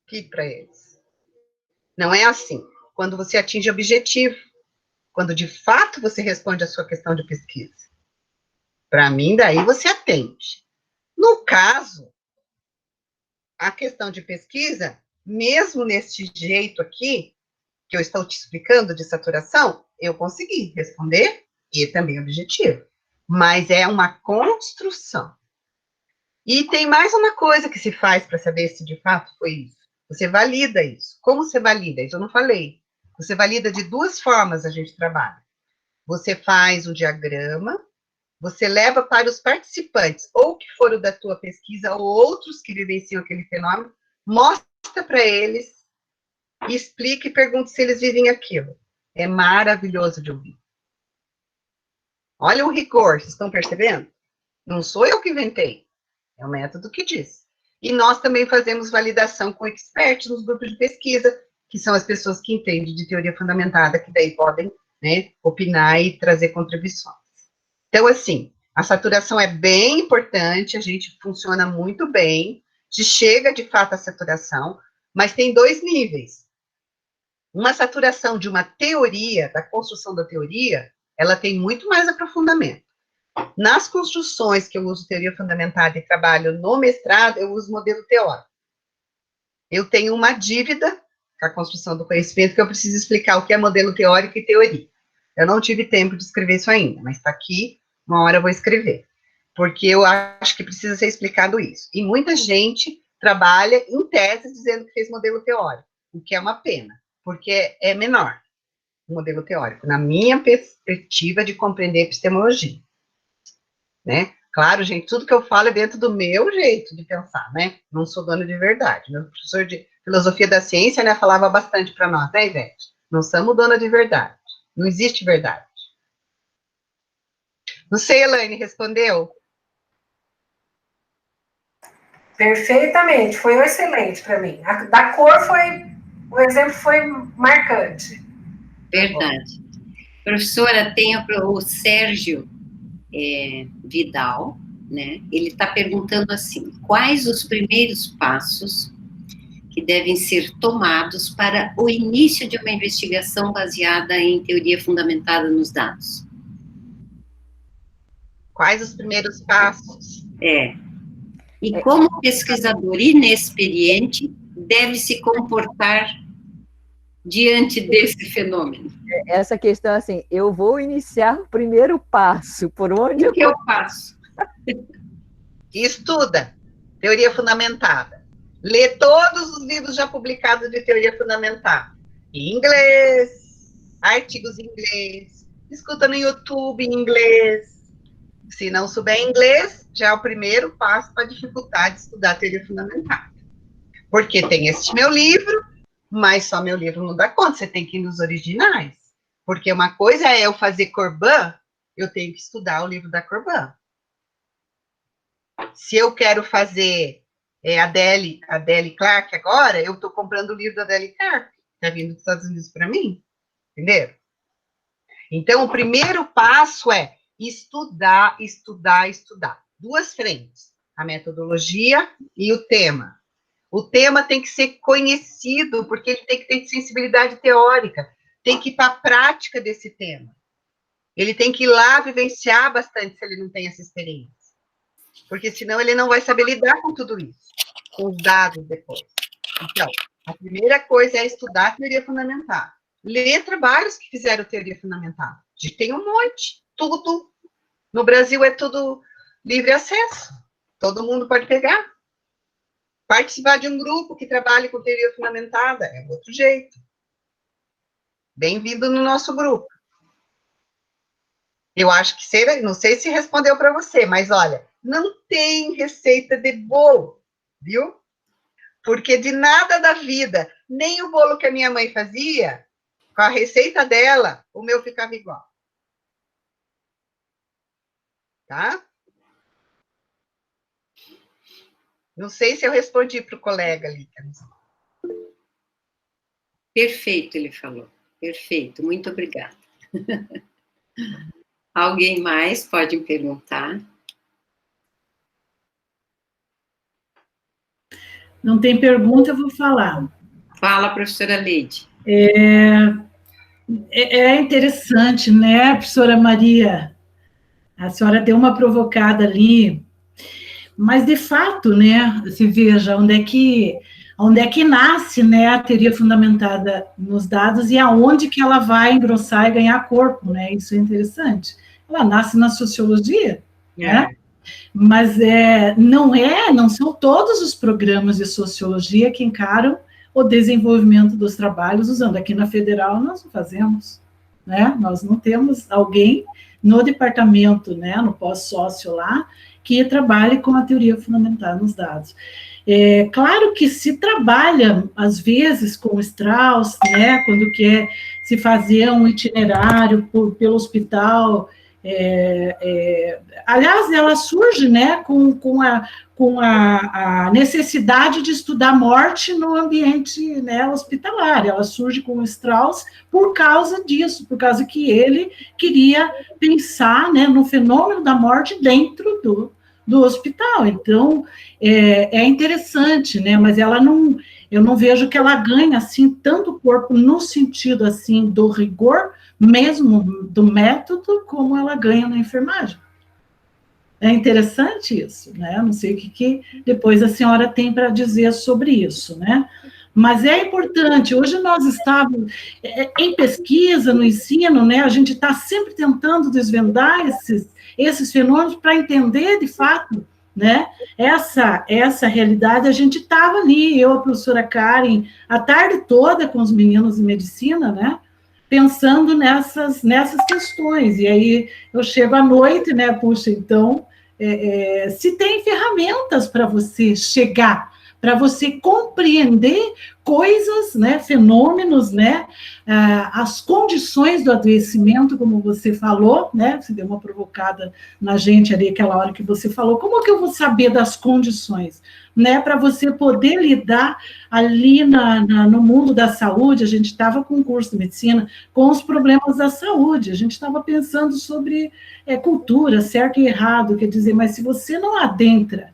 Clique para eles. Não é assim. Quando você atinge o objetivo, quando de fato você responde a sua questão de pesquisa. Para mim, daí você atende. No caso, a questão de pesquisa, mesmo nesse jeito aqui, que eu estou te explicando de saturação, eu consegui responder e também objetivo. Mas é uma construção. E tem mais uma coisa que se faz para saber se de fato foi isso. Você valida isso. Como você valida? Isso eu não falei. Você valida de duas formas, a gente trabalha. Você faz o diagrama, você leva para os participantes, ou que foram da tua pesquisa, ou outros que vivenciam aquele fenômeno, mostra para eles, explica e pergunta se eles vivem aquilo. É maravilhoso de ouvir. Olha o rigor, vocês estão percebendo? Não sou eu que inventei, é o método que diz. E nós também fazemos validação com expertos nos grupos de pesquisa, que são as pessoas que entendem de teoria fundamentada, que daí podem, né, opinar e trazer contribuições. Então, assim, a saturação é bem importante, a gente funciona muito bem, chega de fato à saturação, mas tem dois níveis. Uma saturação de uma teoria, da construção da teoria, ela tem muito mais aprofundamento. Nas construções que eu uso teoria fundamentada e trabalho no mestrado, eu uso modelo teórico. Eu tenho uma dívida com a construção do conhecimento, que eu preciso explicar o que é modelo teórico e teoria. Eu não tive tempo de escrever isso ainda, mas está aqui, uma hora eu vou escrever. Porque eu acho que precisa ser explicado isso. E muita gente trabalha em tese dizendo que fez modelo teórico, o que é uma pena, porque é menor o modelo teórico, na minha perspectiva de compreender epistemologia. Né? Claro, gente, tudo que eu falo é dentro do meu jeito de pensar, né? Não sou dona de verdade. Meu professor de filosofia da ciência, né, falava bastante para nós, né, Ivete? Não somos dona de verdade. Não existe verdade. Não sei, Elaine, respondeu? Perfeitamente, foi excelente para mim. Da cor o exemplo foi marcante. Verdade. Professora, tem o Sérgio Vidal, né? Ele está perguntando assim: quais os primeiros passos que devem ser tomados para o início de uma investigação baseada em teoria fundamentada nos dados? Quais os primeiros passos? E como o pesquisador inexperiente deve se comportar diante desse fenômeno? Essa questão, assim, eu vou iniciar o primeiro passo, por onde O que eu faço? Estuda teoria fundamentada. Lê todos os livros já publicados de teoria fundamentada. Em inglês, artigos em inglês, escuta no YouTube em inglês. Se não souber inglês, já é o primeiro passo para dificultar de estudar teoria fundamentada. Porque tem este meu livro, mas só meu livro não dá conta, você tem que ir nos originais. Porque uma coisa é eu fazer Corban, eu tenho que estudar o livro da Corban. Se eu quero fazer Adele Clark agora, eu estou comprando o livro da Adele Clark, está vindo dos Estados Unidos para mim, entenderam? Então, o primeiro passo é estudar, estudar, estudar. Duas frentes, a metodologia e o tema. O tema tem que ser conhecido, porque ele tem que ter sensibilidade teórica, tem que ir para a prática desse tema. Ele tem que ir lá vivenciar bastante se ele não tem essa experiência. Porque senão ele não vai saber lidar com tudo isso, com os dados depois. Então, a primeira coisa é estudar a teoria fundamentada. Ler trabalhos que fizeram teoria fundamentada. A gente tem um monte, tudo. No Brasil é tudo livre acesso. Todo mundo pode pegar. Participar de um grupo que trabalhe com teoria fundamentada é outro jeito. Bem-vindo no nosso grupo. Eu acho que não sei se respondeu para você, mas olha, não tem receita de bolo, viu? Porque de nada da vida, nem o bolo que a minha mãe fazia, com a receita dela, o meu ficava igual. Tá? Não sei se eu respondi para o colega ali. Perfeito, ele falou. Perfeito, muito obrigada. Alguém mais pode me perguntar? Não tem pergunta, eu vou falar. Fala, professora Leide. É interessante, né, professora Maria? A senhora deu uma provocada ali, mas, de fato, né, se veja onde é que nasce, né, a teoria fundamentada nos dados e aonde que ela vai engrossar e ganhar corpo, né? Isso é interessante. Ela nasce na sociologia, né? Mas não são todos os programas de sociologia que encaram o desenvolvimento dos trabalhos usando. Aqui na Federal nós não fazemos, né? Nós não temos alguém no departamento, né, no pós-sócio lá, que trabalhe com a teoria fundamentada nos dados. É claro que se trabalha, às vezes, com Strauss, né, quando quer se fazer um itinerário pelo hospital. Aliás, ela surge, né, com a necessidade de estudar morte no ambiente, né, hospitalar. Ela surge com o Strauss por causa disso, por causa que ele queria pensar, né, no fenômeno da morte dentro do hospital. Então, é interessante, né, mas eu não vejo que ela ganhe, assim, tanto corpo no sentido, assim, do rigor, mesmo do método, como ela ganha na enfermagem. É interessante isso, né? Não sei o que depois a senhora tem para dizer sobre isso, né? Mas é importante, hoje nós estamos em pesquisa, no ensino, né? A gente está sempre tentando desvendar esses fenômenos para entender, de fato, né? Essa realidade. A gente estava ali, eu, a professora Karen, a tarde toda com os meninos de medicina, né? Pensando nessas questões, e aí eu chego à noite, né, puxa, então, se tem ferramentas para você chegar, para você compreender coisas, né, fenômenos, né, as condições do adoecimento, como você falou, né, você deu uma provocada na gente ali, aquela hora que você falou, como que eu vou saber das condições, né, para você poder lidar ali no mundo da saúde. A gente estava com o curso de medicina, com os problemas da saúde, a gente estava pensando sobre cultura, certo e errado, quer dizer, mas se você não adentra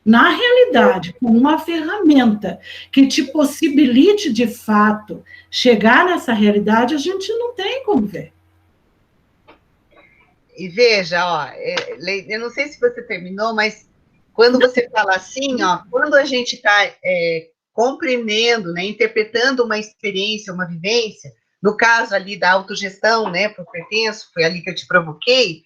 na realidade, com uma ferramenta que te possibilite, de fato, chegar nessa realidade, a gente não tem como ver. E veja, ó, eu não sei se você terminou, mas quando você fala assim, ó, quando a gente está compreendendo, né, interpretando uma experiência, uma vivência, no caso ali da autogestão, né, por pertenço, foi ali que eu te provoquei,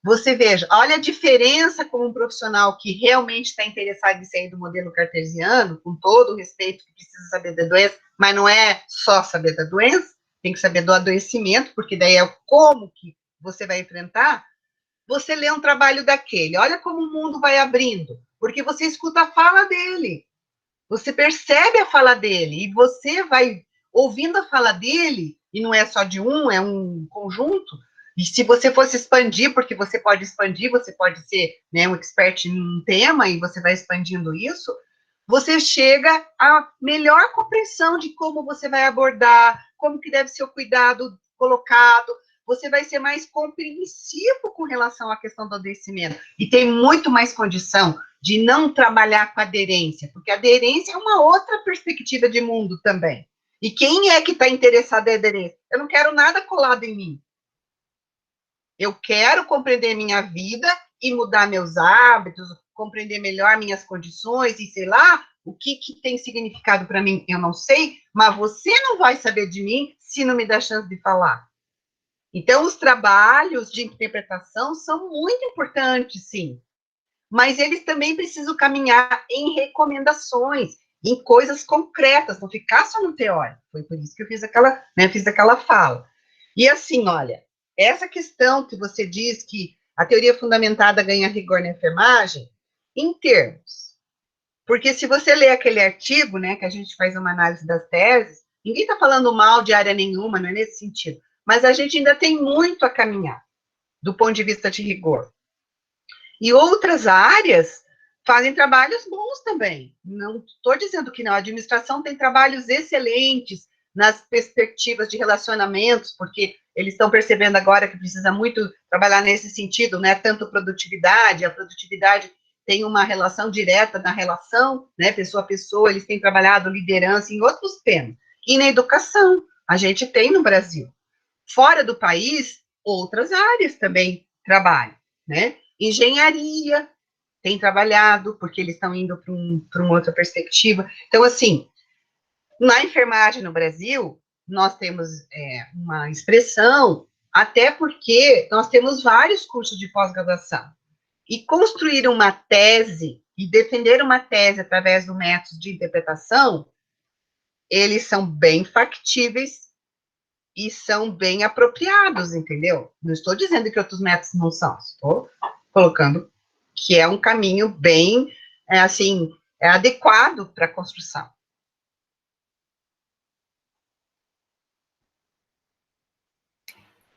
você veja, olha a diferença como um profissional que realmente está interessado em sair do modelo cartesiano, com todo o respeito que precisa saber da doença, mas não é só saber da doença, tem que saber do adoecimento, porque daí é como que você vai enfrentar. Você lê um trabalho daquele, olha como o mundo vai abrindo, porque você escuta a fala dele, você percebe a fala dele, e você vai ouvindo a fala dele, e não é só de um, é um conjunto. E se você fosse expandir, porque você pode expandir, você pode ser, né, um expert em um tema, e você vai expandindo isso, você chega à melhor compreensão de como você vai abordar, como que deve ser o cuidado colocado, você vai ser mais compreensivo com relação à questão do adoecimento, e tem muito mais condição de não trabalhar com aderência, porque aderência é uma outra perspectiva de mundo também. E quem é que está interessado em aderência? Eu não quero nada colado em mim. Eu quero compreender minha vida e mudar meus hábitos, compreender melhor minhas condições e sei lá, o que tem significado para mim, eu não sei, mas você não vai saber de mim se não me dá chance de falar. Então, os trabalhos de interpretação são muito importantes, sim, mas eles também precisam caminhar em recomendações, em coisas concretas, não ficar só no teórico. Foi por isso que eu fiz aquela fala. E assim, olha, essa questão que você diz que a teoria fundamentada ganha rigor na enfermagem, em termos, porque se você ler aquele artigo, né, que a gente faz uma análise das teses, ninguém está falando mal de área nenhuma, não é nesse sentido, mas a gente ainda tem muito a caminhar, do ponto de vista de rigor. E outras áreas fazem trabalhos bons também. Não estou dizendo que não, a administração tem trabalhos excelentes nas perspectivas de relacionamentos, porque eles estão percebendo agora que precisa muito trabalhar nesse sentido, né? Tanto produtividade, a produtividade tem uma relação direta na relação, né? Pessoa a pessoa, eles têm trabalhado liderança em outros temas. E na educação, a gente tem no Brasil. Fora do país, outras áreas também trabalham, né? Engenharia tem trabalhado, porque eles estão indo para uma outra perspectiva. Então, assim, na enfermagem no Brasil, nós temos uma expressão, até porque nós temos vários cursos de pós-graduação. e construir uma tese e defender uma tese através do método de interpretação, eles são bem factíveis e são bem apropriados, entendeu? Não estou dizendo que outros métodos não são, estou colocando que é um caminho bem, assim, adequado para a construção.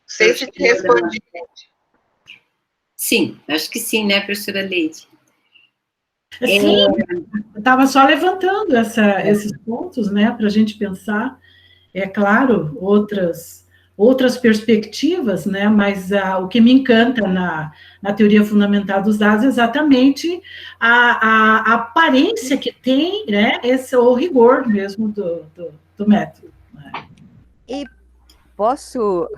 Sei se te respondi. Sim, acho que sim, né, professora Leide? Sim, eu estava só levantando esses pontos, né, para a gente pensar, é claro, outras perspectivas, né, mas o que me encanta na teoria fundamental dos dados é exatamente a aparência que tem, né, o rigor mesmo do método. Né? E posso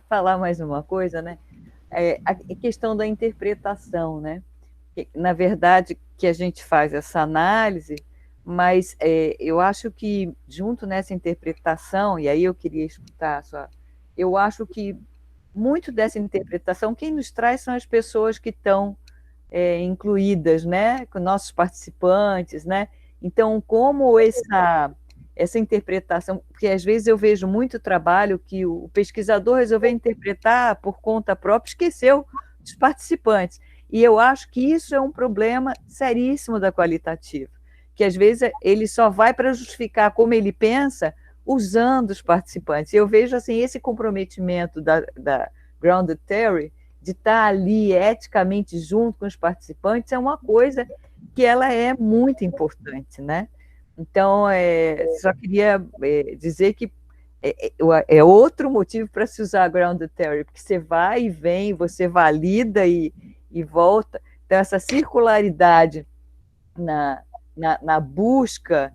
falar mais uma coisa, né? A questão da interpretação, né? Na verdade, que a gente faz essa análise, mas eu acho que, junto nessa interpretação, e aí eu queria escutar a sua... Eu acho que muito dessa interpretação, quem nos traz são as pessoas que estão incluídas, né? Com nossos participantes, né? Então, como essa interpretação, porque às vezes eu vejo muito trabalho que o pesquisador resolveu interpretar por conta própria, esqueceu dos participantes. E eu acho que isso é um problema seríssimo da qualitativa, que às vezes ele só vai para justificar como ele pensa usando os participantes. E eu vejo assim, esse comprometimento da Grounded Theory, de estar ali eticamente junto com os participantes, é uma coisa que ela é muito importante, né? Então, só queria dizer que é outro motivo para se usar a Grounded Theory, porque você vai e vem, você valida e volta. Então, essa circularidade na busca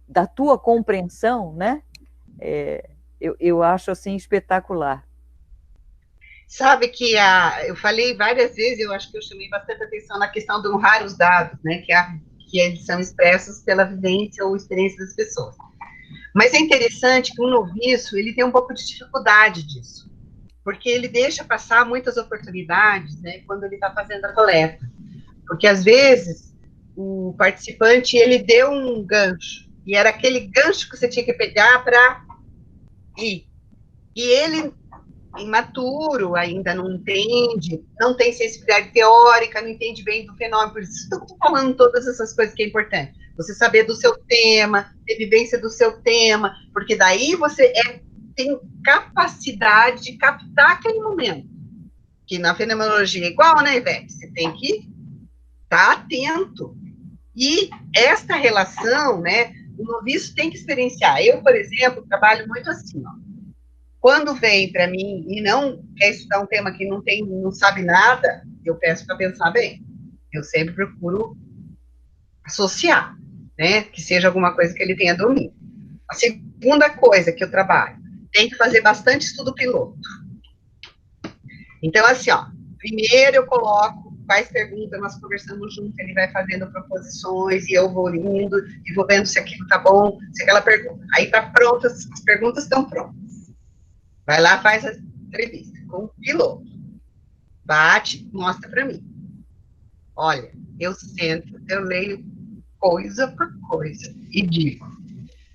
da tua compreensão, né? Eu acho assim espetacular. Sabe que eu falei várias vezes, eu acho que eu chamei bastante atenção na questão de honrar os dados, né? Que eles são expressos pela vivência ou experiência das pessoas. Mas é interessante que um noviço, ele tem um pouco de dificuldade disso, porque ele deixa passar muitas oportunidades, né, quando ele está fazendo a coleta. Porque, às vezes, o participante, ele deu um gancho, e era aquele gancho que você tinha que pegar para ir. E ele, imaturo, ainda não entende, não tem sensibilidade teórica, não entende bem do fenômeno, por isso estou falando todas essas coisas que é importante. Você saber do seu tema, ter vivência do seu tema, porque daí você tem capacidade de captar aquele momento. Que na fenomenologia é igual, né, Ivete? Você tem que estar atento. E esta relação, né, o noviço tem que experienciar. Eu, por exemplo, trabalho muito assim, ó. Quando vem para mim e não quer estudar um tema que não sabe nada, eu peço para pensar bem. Eu sempre procuro associar, né? Que seja alguma coisa que ele tenha domínio. A segunda coisa que eu trabalho, tem que fazer bastante estudo piloto. Então, assim, ó, primeiro eu coloco quais perguntas, nós conversamos junto, ele vai fazendo proposições, e eu vou indo, e vou vendo se aquilo tá bom, se aquela pergunta. Aí tá pronta, as perguntas estão prontas. Vai lá, faz a entrevista com o piloto. Bate, mostra para mim. Olha, eu sento, eu leio coisa por coisa e digo,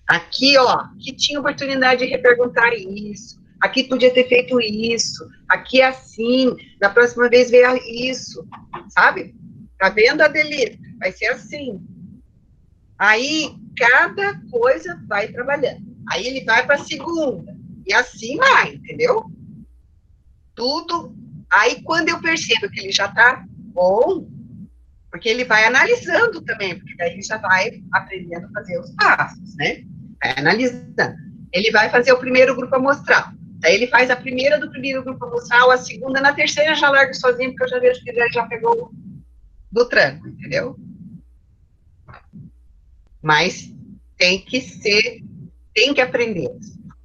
aqui, ó, que tinha oportunidade de reperguntar isso, aqui podia ter feito isso, aqui é assim, na próxima vez veja isso, sabe? Tá vendo, Adelita? Vai ser assim. Aí, cada coisa vai trabalhando. Aí ele vai para a segunda. E assim vai, entendeu? Tudo. Aí, quando eu percebo que ele já está bom, porque ele vai analisando também, porque daí ele já vai aprendendo a fazer os passos, né? Vai analisando. Ele vai fazer o primeiro grupo amostral. Daí ele faz a primeira do primeiro grupo amostral, a segunda, na terceira já largo sozinho, porque eu já vejo que ele já pegou do tranco, entendeu? Mas tem que aprender.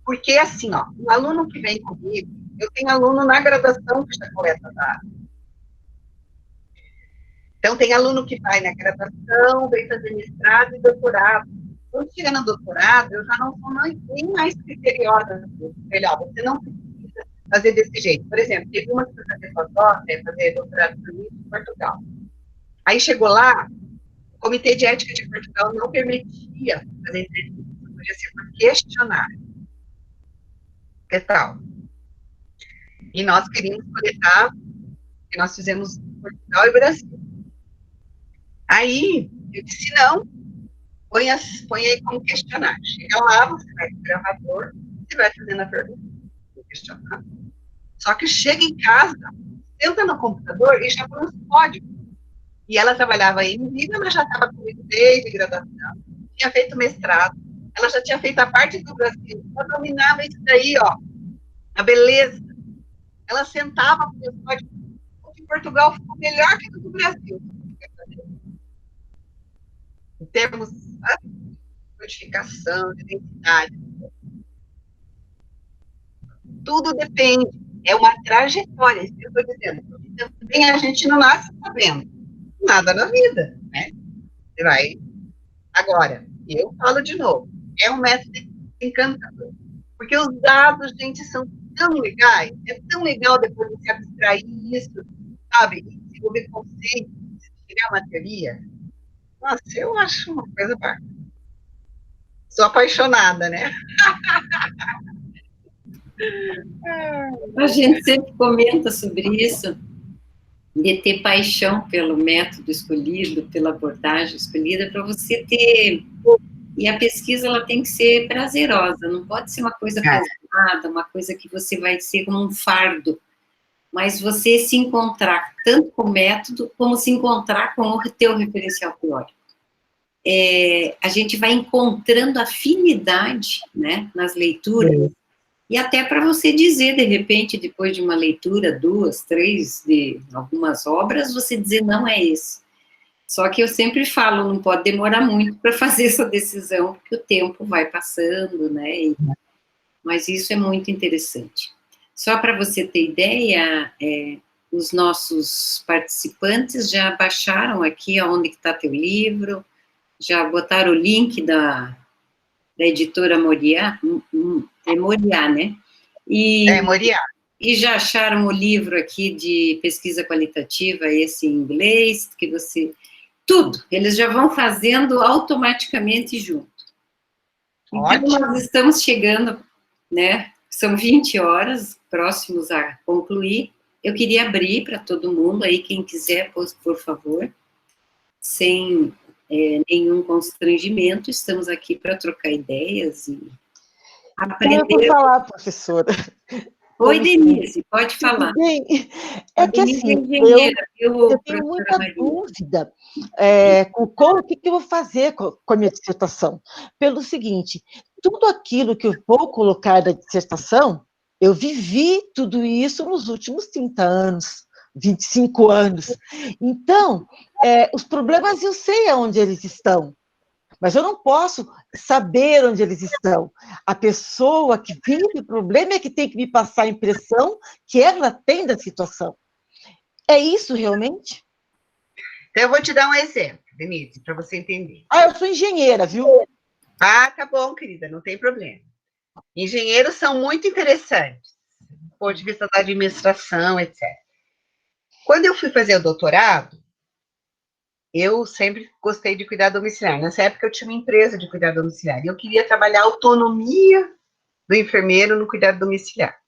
Porque, assim, ó, o aluno que vem comigo, eu tenho aluno na graduação que já coleta dados. Então, tem aluno que vai na graduação, vem fazer mestrado e doutorado. Quando chega no doutorado, eu já não sou nem mais criteriosa. Melhor, você não precisa fazer desse jeito. Por exemplo, teve uma que foi fazer pós-doc, fazer doutorado em Portugal. Aí chegou lá, o Comitê de Ética de Portugal não permitia fazer entrevista, podia ser por questionário. Que tal? E nós queríamos coletar, e nós fizemos Portugal e Brasil. Aí, eu disse, não, põe aí como questionário. Chega lá, você vai pro gravador, você vai fazendo a pergunta, o questionário. Só que chega em casa, senta no computador e já põe os códigos. E ela trabalhava aí em Viva, mas já estava comigo desde graduação, tinha feito mestrado, ela já tinha feito a parte do Brasil, ela dominava isso daí, ó, a beleza. Ela sentava com os códigos. O de Portugal ficou melhor que o do Brasil. Em termos de codificação, de identidade. Tudo depende. É uma trajetória, isso que eu estou dizendo. Também a gente não nasce sabendo nada na vida, né? Você vai. Agora, eu falo de novo, é um método encantador. Porque os dados, gente, são tão legais, é tão legal depois de se abstrair isso, sabe? E desenvolver conceitos, criar uma teoria. Nossa, eu acho uma coisa bacana. Sou apaixonada, né? A gente sempre comenta sobre isso, de ter paixão pelo método escolhido, pela abordagem escolhida, para você ter... E a pesquisa, ela tem que ser prazerosa, não pode ser uma coisa pesada, uma coisa que você vai ser como um fardo, mas você se encontrar tanto com o método, como se encontrar com o teu referencial teórico. A gente vai encontrando afinidade, né, nas leituras, e até para você dizer, de repente, depois de uma leitura, 2, 3, de algumas obras, você dizer, não é esse. Só que eu sempre falo, não pode demorar muito para fazer essa decisão, porque o tempo vai passando, né? Mas isso é muito interessante. Só para você ter ideia, os nossos participantes já baixaram aqui aonde está teu livro, já botaram o link da editora Moriá, é Moriá, né? Moriá. E já acharam o livro aqui de pesquisa qualitativa, esse em inglês, que você... Tudo, eles já vão fazendo automaticamente junto. Então, Ótimo. nós estamos chegando, né, são 20 horas, próximos a concluir. Eu queria abrir para todo mundo aí, quem quiser, por favor, sem nenhum constrangimento, estamos aqui para trocar ideias e aprender. Por falar, professora. Oi, Denise, pode falar. Tudo bem? É que assim, eu tenho muita dúvida com o que eu vou fazer com a minha dissertação. Pelo seguinte, tudo aquilo que eu vou colocar na dissertação, eu vivi tudo isso nos últimos 30 anos, 25 anos. Então, os problemas eu sei aonde eles estão. Mas eu não posso saber onde eles estão. A pessoa que vive o problema é que tem que me passar a impressão que ela tem da situação. É isso realmente? Então, eu vou te dar um exemplo, Denise, para você entender. Eu sou engenheira, viu? Tá bom, querida, não tem problema. Engenheiros são muito interessantes, do ponto de vista da administração, etc. Quando eu fui fazer o doutorado, eu sempre gostei de cuidar domiciliar. Nessa época, eu tinha uma empresa de cuidado domiciliar. E eu queria trabalhar a autonomia do enfermeiro no cuidado domiciliar.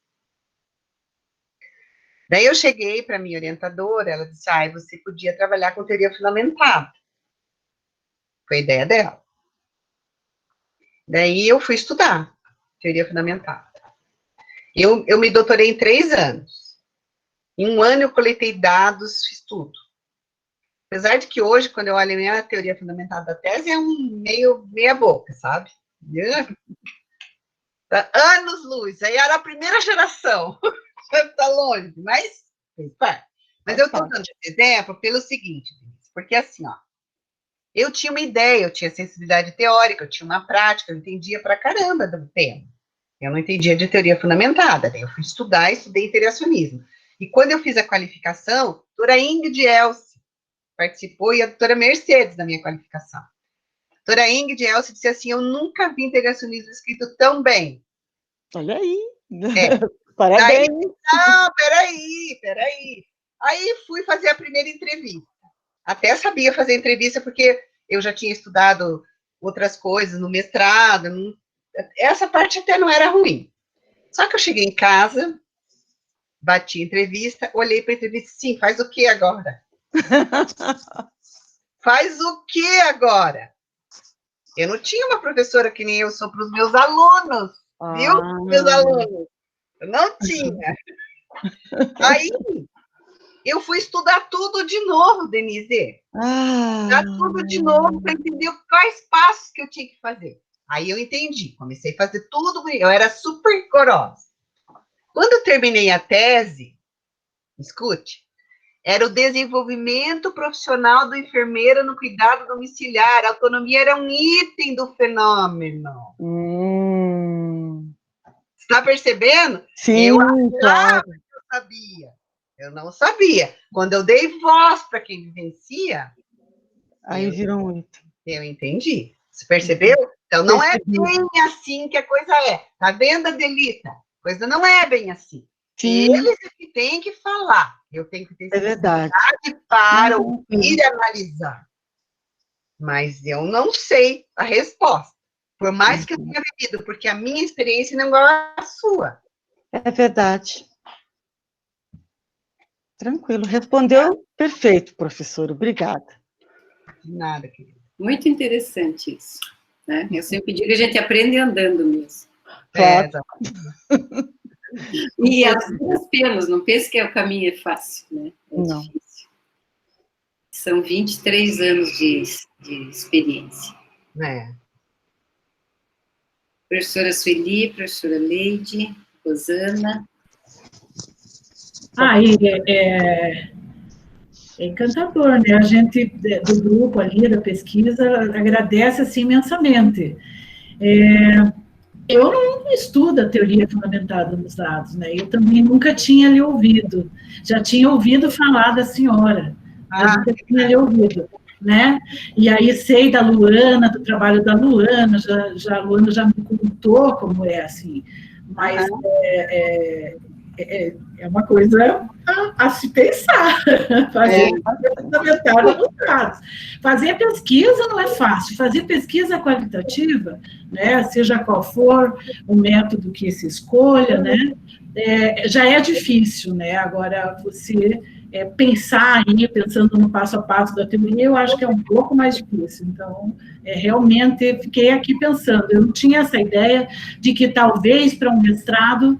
Daí eu cheguei para a minha orientadora, ela disse, você podia trabalhar com teoria fundamentada. Foi a ideia dela. Daí eu fui estudar teoria fundamentada. Eu me doutorei em 3 anos. Em 1 ano eu coletei dados, fiz tudo. Apesar de que hoje, quando eu olho a minha teoria fundamentada da tese, é meia boca, sabe? Anos-luz, aí era a primeira geração, está longe, mas Mas eu estou dando esse exemplo pelo seguinte, porque assim, ó, eu tinha uma ideia, eu tinha sensibilidade teórica, eu tinha uma prática, eu entendia pra caramba do tema. Eu não entendia de teoria fundamentada, daí eu fui estudar, estudei interacionismo. E quando eu fiz a qualificação, a doutora Ingrid Elce participou e a doutora Mercedes da minha qualificação. A doutora Ingrid Elce disse assim, eu nunca vi interacionismo escrito tão bem. Olha aí. Parabéns. Não, peraí. Aí fui fazer a primeira entrevista. Até sabia fazer entrevista, porque eu já tinha estudado outras coisas no mestrado. Essa parte até não era ruim. Só que eu cheguei em casa, bati a entrevista, olhei para a entrevista, sim, faz o que agora? Faz o que agora? Eu não tinha uma professora que nem eu sou para os meus alunos, viu? Meus alunos. Eu não tinha. Aí, eu fui estudar tudo de novo, Denise. Estudar tudo de novo para entender quais passos que eu tinha que fazer. Aí eu entendi, comecei a fazer tudo, eu era super rigorosa. Quando eu terminei a tese, escute, era o desenvolvimento profissional do enfermeiro no cuidado domiciliar. A autonomia era um item do fenômeno. Está percebendo? Sim, claro. Que eu sabia. Eu não sabia. Quando eu dei voz para quem vivencia, aí virou muito. Eu entendi. Você percebeu? Então, não é bem assim que a coisa é. Tá vendo, Adelita? A coisa não é bem assim. Sim. Eles é que têm que falar. Eu tenho que ter verdade para ouvir e analisar. Mas eu não sei a resposta. Por mais que eu tenha vivido, porque a minha experiência não é igual à sua. É verdade. Tranquilo. Respondeu perfeito, professor. Obrigada. De nada, querida. Muito interessante isso. Né? Eu sempre digo que a gente aprende andando mesmo. Claro. E as duas penas, não pense que o caminho é fácil, né? É não. Difícil. São 23 anos de experiência. Professora Sueli, professora Leide, Rosana. É encantador, né? A gente, do grupo ali, da pesquisa, agradece assim, imensamente. Eu não estudo a teoria fundamentada nos dados, né? Eu também nunca tinha lhe ouvido. Já tinha ouvido falar da senhora, mas nunca tinha lhe ouvido, né? E aí sei da Luana, do trabalho da Luana, a Luana já me contou como é, assim, mas é uma coisa a se pensar, fazer fundamentada nos dados. Fazer pesquisa não é fácil, fazer pesquisa qualitativa, né, seja qual for o método que se escolha, né, já é difícil, né, agora você pensar aí, pensando no passo a passo da teoria, eu acho que é um pouco mais difícil. Então, realmente, fiquei aqui pensando, eu não tinha essa ideia de que talvez para um mestrado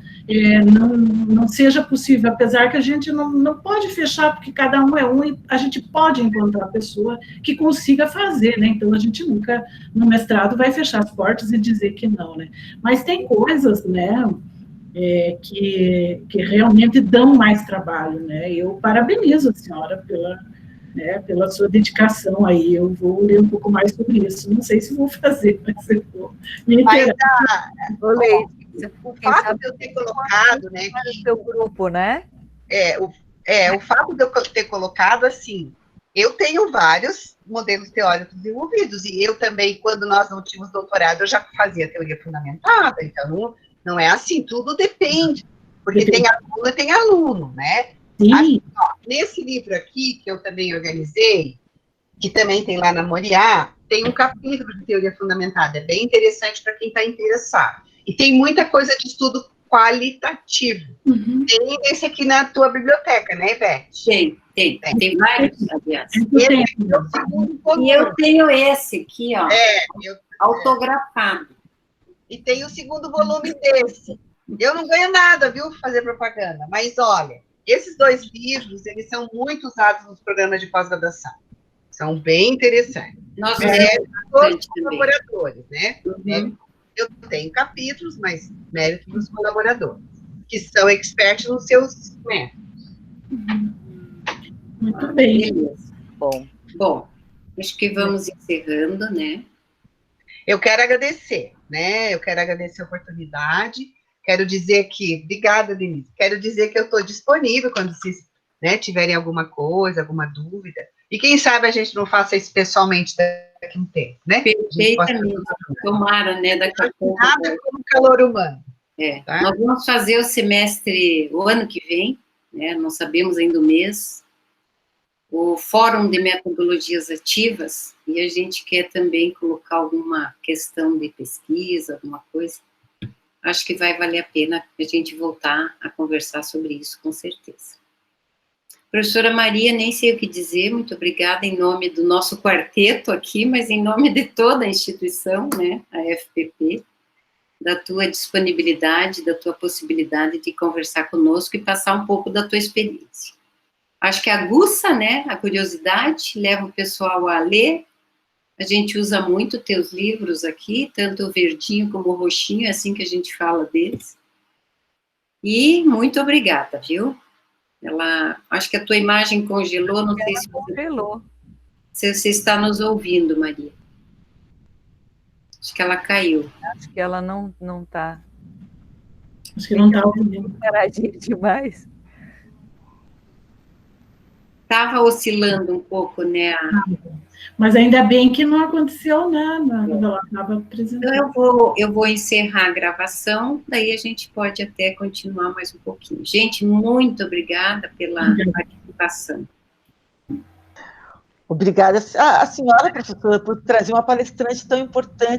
não seja possível, apesar que a gente não pode fechar, porque cada um é um, e a gente pode encontrar a pessoa que consiga fazer, né? Então, a gente nunca, no mestrado, vai fechar as portas e dizer que não, né? Mas tem coisas, né, que realmente dão mais trabalho, né? Eu parabenizo a senhora pela sua dedicação aí. Eu vou ler um pouco mais sobre isso. Não sei se vou fazer, mas eu vou me interessar. O fato de eu ter colocado, né, que seu grupo, né? O fato de eu ter colocado assim, eu tenho vários modelos teóricos desenvolvidos, e eu também, quando nós não tínhamos doutorado, eu já fazia teoria fundamentada, então não é assim, tudo depende, porque tem aluno e tem aluno, né? Assim, nesse livro aqui, que eu também organizei, que também tem lá na Moriá, tem um capítulo de teoria fundamentada, é bem interessante para quem está interessado. E tem muita coisa de estudo qualitativo. Tem esse aqui na tua biblioteca, né, Ivete? Tem vários, aliás. E eu tenho esse aqui, ó, autografado. E tem o segundo volume desse. Eu não ganho nada, viu, fazer propaganda, mas olha, esses dois livros, eles são muito usados nos programas de pós-graduação. São bem interessantes. Nós todos os colaboradores, né? Eu tenho capítulos, mas mérito dos colaboradores, que são expertos nos seus métodos. Muito bem. Bom, acho que vamos encerrando, né? Eu quero agradecer, né? Eu quero agradecer a oportunidade. Quero dizer que, obrigada, Denise. Quero dizer que eu estou disponível quando vocês, né, tiverem alguma coisa, alguma dúvida. E quem sabe a gente não faça isso pessoalmente daqui a um tempo, né? Perfeitamente. Tomara, né? Daqui a pouco. Nada como calor humano. Tá? Nós vamos fazer o semestre, o ano que vem, né, não sabemos ainda o mês, o Fórum de Metodologias Ativas, e a gente quer também colocar alguma questão de pesquisa, alguma coisa. Acho que vai valer a pena a gente voltar a conversar sobre isso, com certeza. Professora Maria, nem sei o que dizer, muito obrigada em nome do nosso quarteto aqui, mas em nome de toda a instituição, né, a FPP, da tua disponibilidade, da tua possibilidade de conversar conosco e passar um pouco da tua experiência. Acho que aguça, né, a curiosidade, leva o pessoal a ler. A gente usa muito teus livros aqui, tanto o verdinho como o roxinho, é assim que a gente fala deles. E muito obrigada, viu? Acho que a tua imagem congelou, não sei se congelou. Se você está nos ouvindo, Maria. Acho que ela caiu. Acho que ela não está. Acho que não está ouvindo. Paradinha demais. Estava oscilando um pouco, né? Mas ainda bem que não aconteceu nada quando ela estava apresentando. Então, eu vou encerrar a gravação, daí a gente pode até continuar mais um pouquinho. Gente, muito obrigada pela participação. Obrigada a senhora, professora, por trazer uma palestrante tão importante